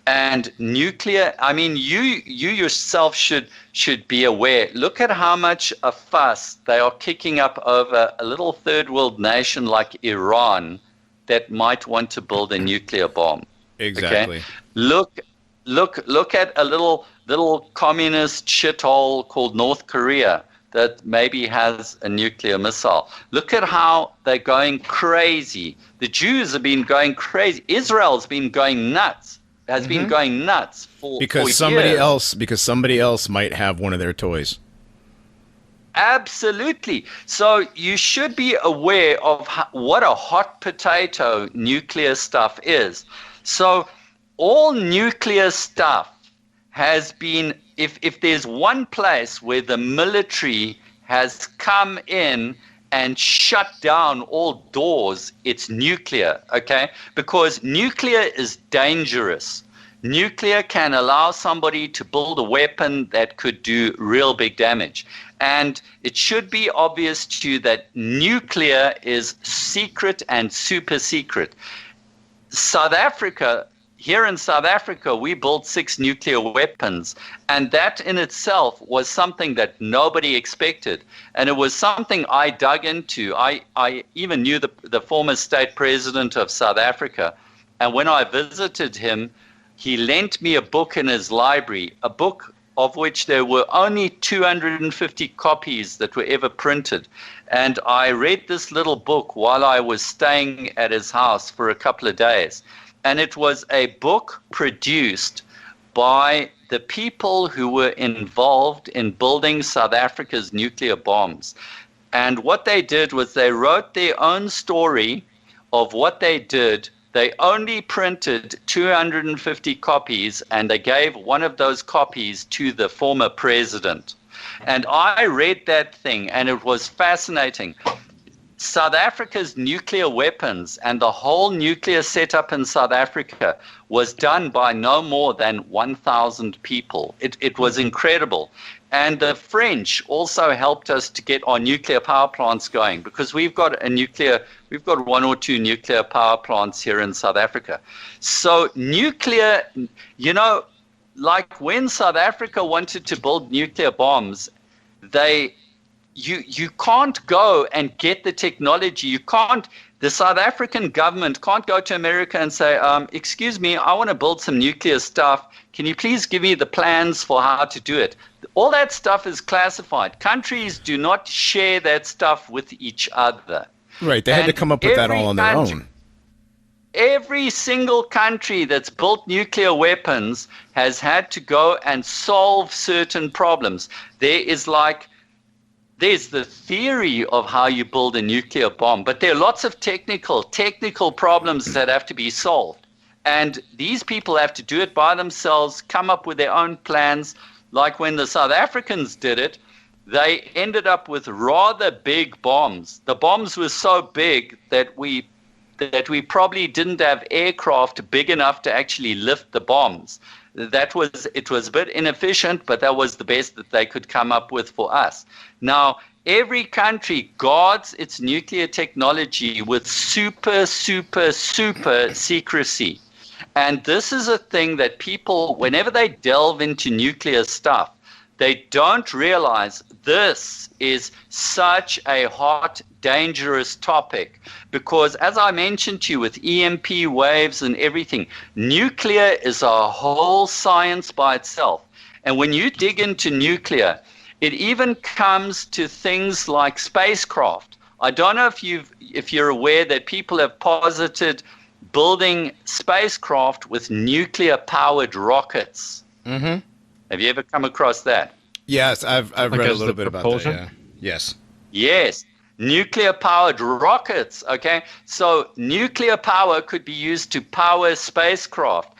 And nuclear, I mean, you yourself should be aware. Look at how much a fuss they are kicking up over a little third world nation like Iran that might want to build a nuclear bomb. Exactly. Okay? Look at a little communist shithole called North Korea that maybe has a nuclear missile. Look at how they're going crazy. The Jews have been going crazy. Israel's been going nuts. Has been going nuts for somebody years. Because somebody else might have one of their toys. Absolutely. So you should be aware of what a hot potato nuclear stuff is. So all nuclear stuff has been, if there's one place where the military has come in and shut down all doors, it's nuclear, okay? Because nuclear is dangerous. Nuclear can allow somebody to build a weapon that could do real big damage. And it should be obvious to you that nuclear is secret and super secret. Here in South Africa, we built 6 nuclear weapons, and that in itself was something that nobody expected. And it was something I dug into. I even knew the former state president of South Africa, and when I visited him, he lent me a book in his library, a book of which there were only 250 copies that were ever printed. And I read this little book while I was staying at his house for a couple of days. And it was a book produced by the people who were involved in building South Africa's nuclear bombs. And what they did was they wrote their own story of what they did. They only printed 250 copies, and they gave one of those copies to the former president. And I read that thing, and it was fascinating. South Africa's nuclear weapons and the whole nuclear setup in South Africa was done by no more than 1,000 people. It was incredible. And the French also helped us to get our nuclear power plants going, because we've got 1 or 2 nuclear power plants here in South Africa. So nuclear, like when South Africa wanted to build nuclear bombs, you can't go and get the technology. The South African government can't go to America and say, excuse me, I want to build some nuclear stuff. Can you please give me the plans for how to do it? All that stuff is classified. Countries do not share that stuff with each other. Right, they had to come up with that all on their own. Every single country that's built nuclear weapons has had to go and solve certain problems. There's the theory of how you build a nuclear bomb, but there are lots of technical problems that have to be solved. And these people have to do it by themselves, come up with their own plans. Like when the South Africans did it, they ended up with rather big bombs. The bombs were so big that we probably didn't have aircraft big enough to actually lift the bombs. It was a bit inefficient, but that was the best that they could come up with for us. Now, every country guards its nuclear technology with super, super, super secrecy. And this is a thing that people, whenever they delve into nuclear stuff, they don't realize this is such a hot, dangerous topic. Because as I mentioned to you with EMP waves and everything, nuclear is a whole science by itself. And when you dig into nuclear, it even comes to things like spacecraft. I don't know if you're aware that people have posited building spacecraft with nuclear-powered rockets. Mm-hmm. Have you ever come across that? Yes, I've read a little bit about that. Yeah. Yes. Yes. nuclear-powered rockets, okay? So nuclear power could be used to power spacecraft.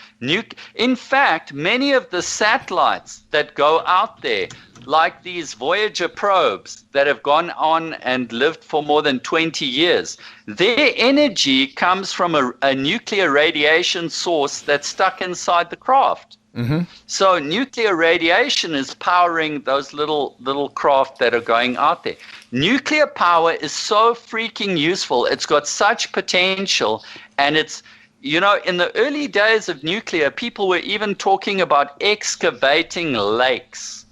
In fact, many of the satellites that go out there, like these Voyager probes that have gone on and lived for more than 20 years, their energy comes from a nuclear radiation source that's stuck inside the craft. Mm-hmm. So nuclear radiation is powering those little craft that are going out there. Nuclear power is so freaking useful. It's got such potential, and it's, you know, in the early days of nuclear, people were even talking about excavating lakes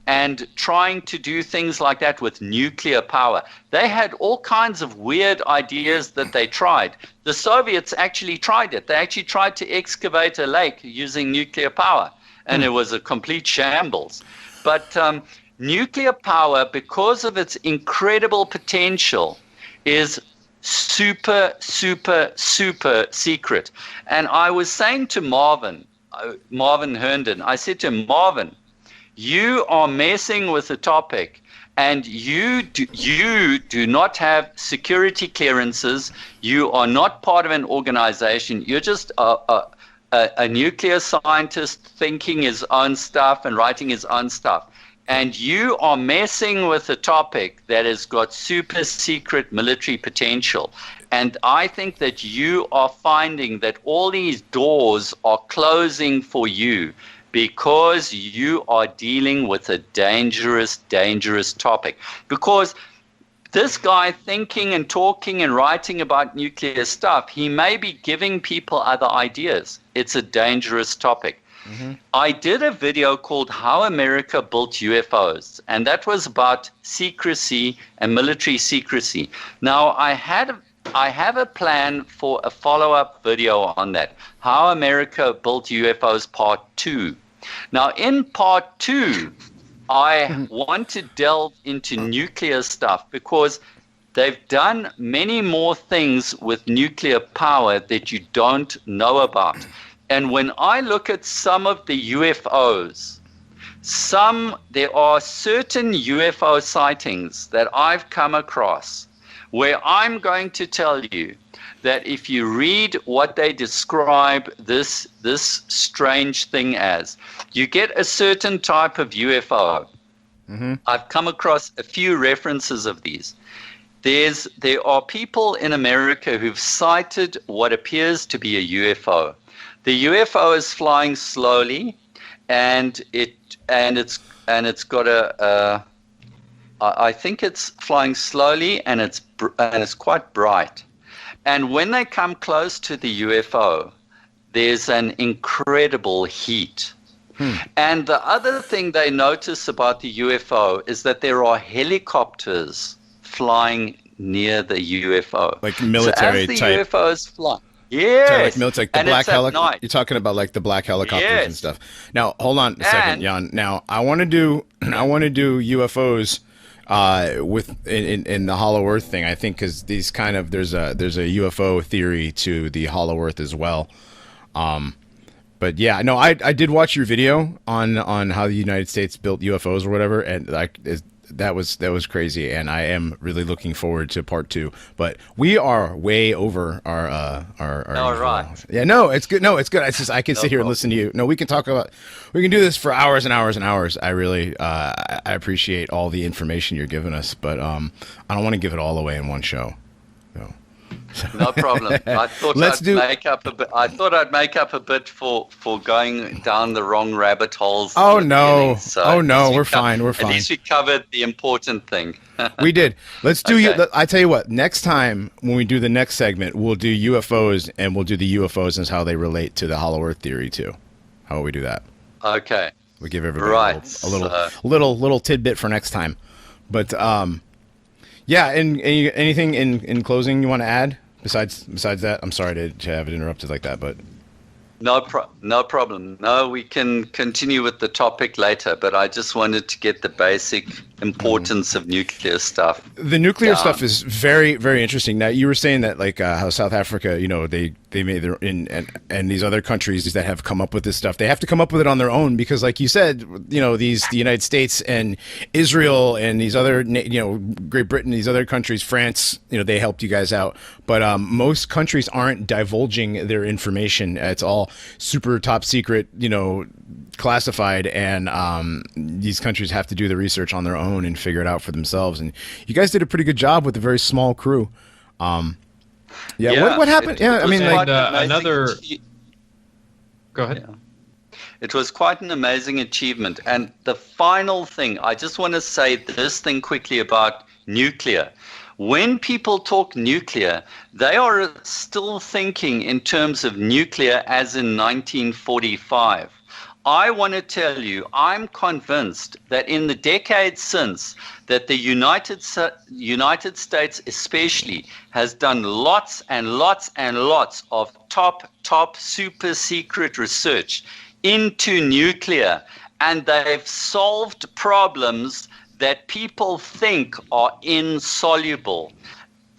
and trying to do things like that with nuclear power. They had all kinds of weird ideas that they tried. The Soviets actually tried it. They actually tried to excavate a lake using nuclear power, and it was a complete shambles. But nuclear power, because of its incredible potential, is super, super, super secret. And I was saying to Marvin Herndon, I said to him, Marvin, you are messing with the topic, and you do not have security clearances. You are not part of an organization. You're just a nuclear scientist thinking his own stuff and writing his own stuff. And you are messing with a topic that has got super secret military potential. And I think that you are finding that all these doors are closing for you, because you are dealing with a dangerous, dangerous topic. Because this guy thinking and talking and writing about nuclear stuff, he may be giving people other ideas. It's a dangerous topic. Mm-hmm. I did a video called How America Built UFOs, and that was about secrecy and military secrecy. Now, I have a plan for a follow-up video on that, How America Built UFOs Part 2. Now, in Part 2, I want to delve into nuclear stuff, because they've done many more things with nuclear power that you don't know about. And when I look at some of the UFOs, there are certain UFO sightings that I've come across where I'm going to tell you that if you read what they describe this strange thing as, you get a certain type of UFO. Mm-hmm. I've come across a few references of these. There are people in America who've sighted what appears to be a UFO. The UFO is flying slowly, and it's got I think it's flying slowly, and it's quite bright. And when they come close to the UFO, there's an incredible heat. And the other thing they notice about the UFO is that there are helicopters flying near the UFO. Like military so as the type. UFOs fly. Yes. So like military, the black helicopter. You're talking about like the black helicopters yes. and stuff. Now, hold on a second, Jan. Now, I want to do UFOs in the Hollow Earth thing. I think because these kind of there's a UFO theory to the Hollow Earth as well. But yeah, no, I did watch your video on how the United States built UFOs or whatever, and like that was crazy, and I am really looking forward to part 2. But we are way over our all right. Yeah, no, it's good. No, it's good. It's just I can sit here and listen to you. No, we can do this for hours and hours and hours. I really I appreciate all the information you're giving us, but I don't want to give it all away in one show. No problem. I thought I'd make up a bit for going down the wrong rabbit holes. Oh no! We're fine. We're fine. At least we covered the important thing. We did. Let's do you. I tell you what. Next time when we do the next segment, we'll do UFOs, and we'll do the UFOs and how they relate to the Hollow Earth theory too. How will we do that? Okay. We give everybody a little tidbit for next time. But yeah. And anything in closing you want to add? Besides that, I'm sorry to have it interrupted like that, but no problem. No, we can continue with the topic later, but I just wanted to get the basic importance of nuclear stuff. The nuclear stuff is very, very interesting. Now, you were saying that like how South Africa, they they made their and these other countries that have come up with this stuff, they have to come up with it on their own because, like you said, the United States and Israel and these other, Great Britain, these other countries, France, they helped you guys out. But most countries aren't divulging their information. It's all super top secret, classified, and these countries have to do the research on their own and figure it out for themselves. And you guys did a pretty good job with a very small crew. What happened? Another. Go ahead. Yeah. It was quite an amazing achievement. And the final thing, I just want to say this thing quickly about nuclear. When people talk nuclear, they are still thinking in terms of nuclear as in 1945. I want to tell you, I'm convinced that in the decades since, that the United States especially has done lots and lots and lots of top super secret research into nuclear, and they've solved problems that people think are insoluble.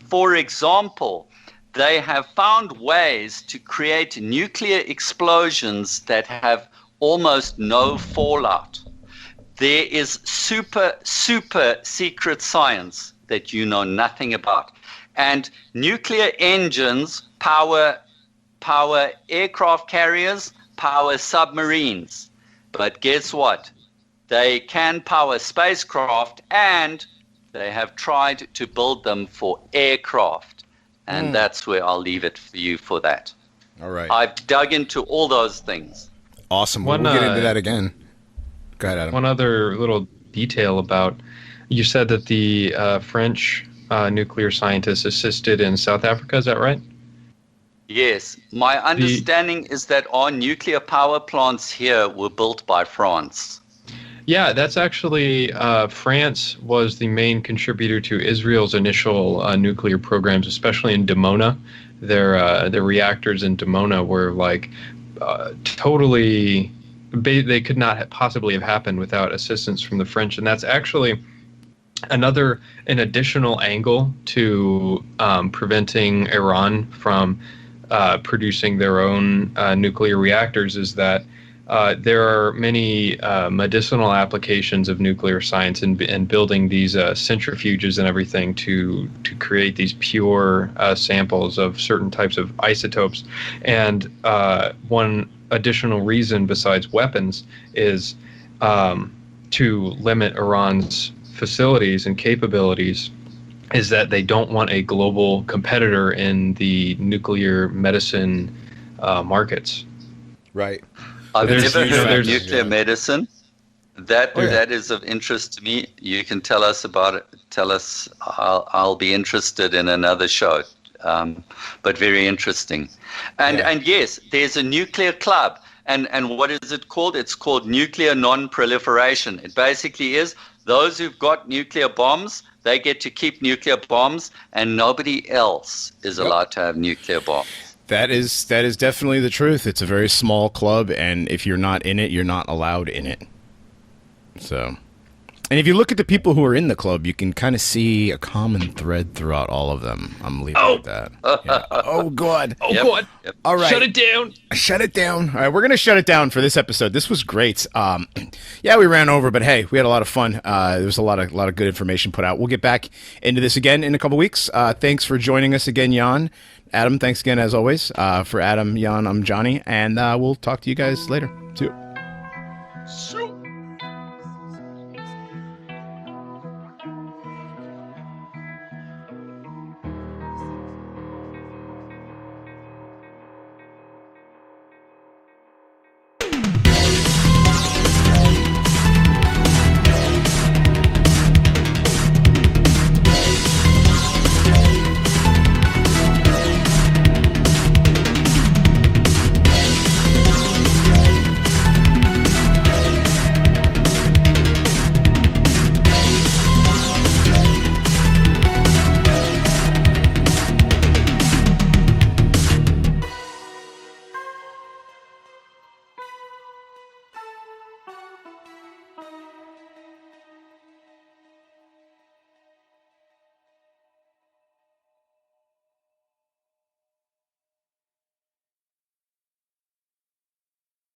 For example, they have found ways to create nuclear explosions that have almost no fallout. There is super secret science that you know nothing about. And nuclear engines power aircraft carriers, power submarines. But guess what? They can power spacecraft, and they have tried to build them for aircraft. And that's where I'll leave it for you for that. All right. I've dug into all those things. Awesome. We'll get into that again. Go ahead, Adam. One other little detail about, you said that the French nuclear scientists assisted in South Africa. Is that right? Yes. My understanding is that our nuclear power plants here were built by France. Yeah, that's actually, France was the main contributor to Israel's initial nuclear programs, especially in Dimona. Their reactors in Dimona were totally, they could not possibly have happened without assistance from the French. And that's actually an additional angle to preventing Iran from producing their own nuclear reactors, is that there are many medicinal applications of nuclear science and building these centrifuges and everything to create these pure samples of certain types of isotopes. And one additional reason besides weapons is to limit Iran's facilities and capabilities, is that they don't want a global competitor in the nuclear medicine markets. Right. I've never heard of nuclear medicine. That is of interest to me. You can tell us about it. Tell us. I'll be interested in another show. But very interesting. And yes, there's a nuclear club. And what is it called? It's called nuclear non-proliferation. It basically is those who've got nuclear bombs, they get to keep nuclear bombs, and nobody else is allowed to have nuclear bombs. That is definitely the truth. It's a very small club, and if you're not in it, you're not allowed in it. So, and if you look at the people who are in the club, you can kind of see a common thread throughout all of them. I'm leaving it at that. Yeah. Oh, God. Oh, God. Yep. All right. Shut it down. Shut it down. All right, we're going to shut it down for this episode. This was great. Yeah, we ran over, but hey, we had a lot of fun. There was a lot of good information put out. We'll get back into this again in a couple weeks. Thanks for joining us again, Jan. Adam, thanks again, as always. For Adam, Jan, I'm Johnny, and we'll talk to you guys later. See you.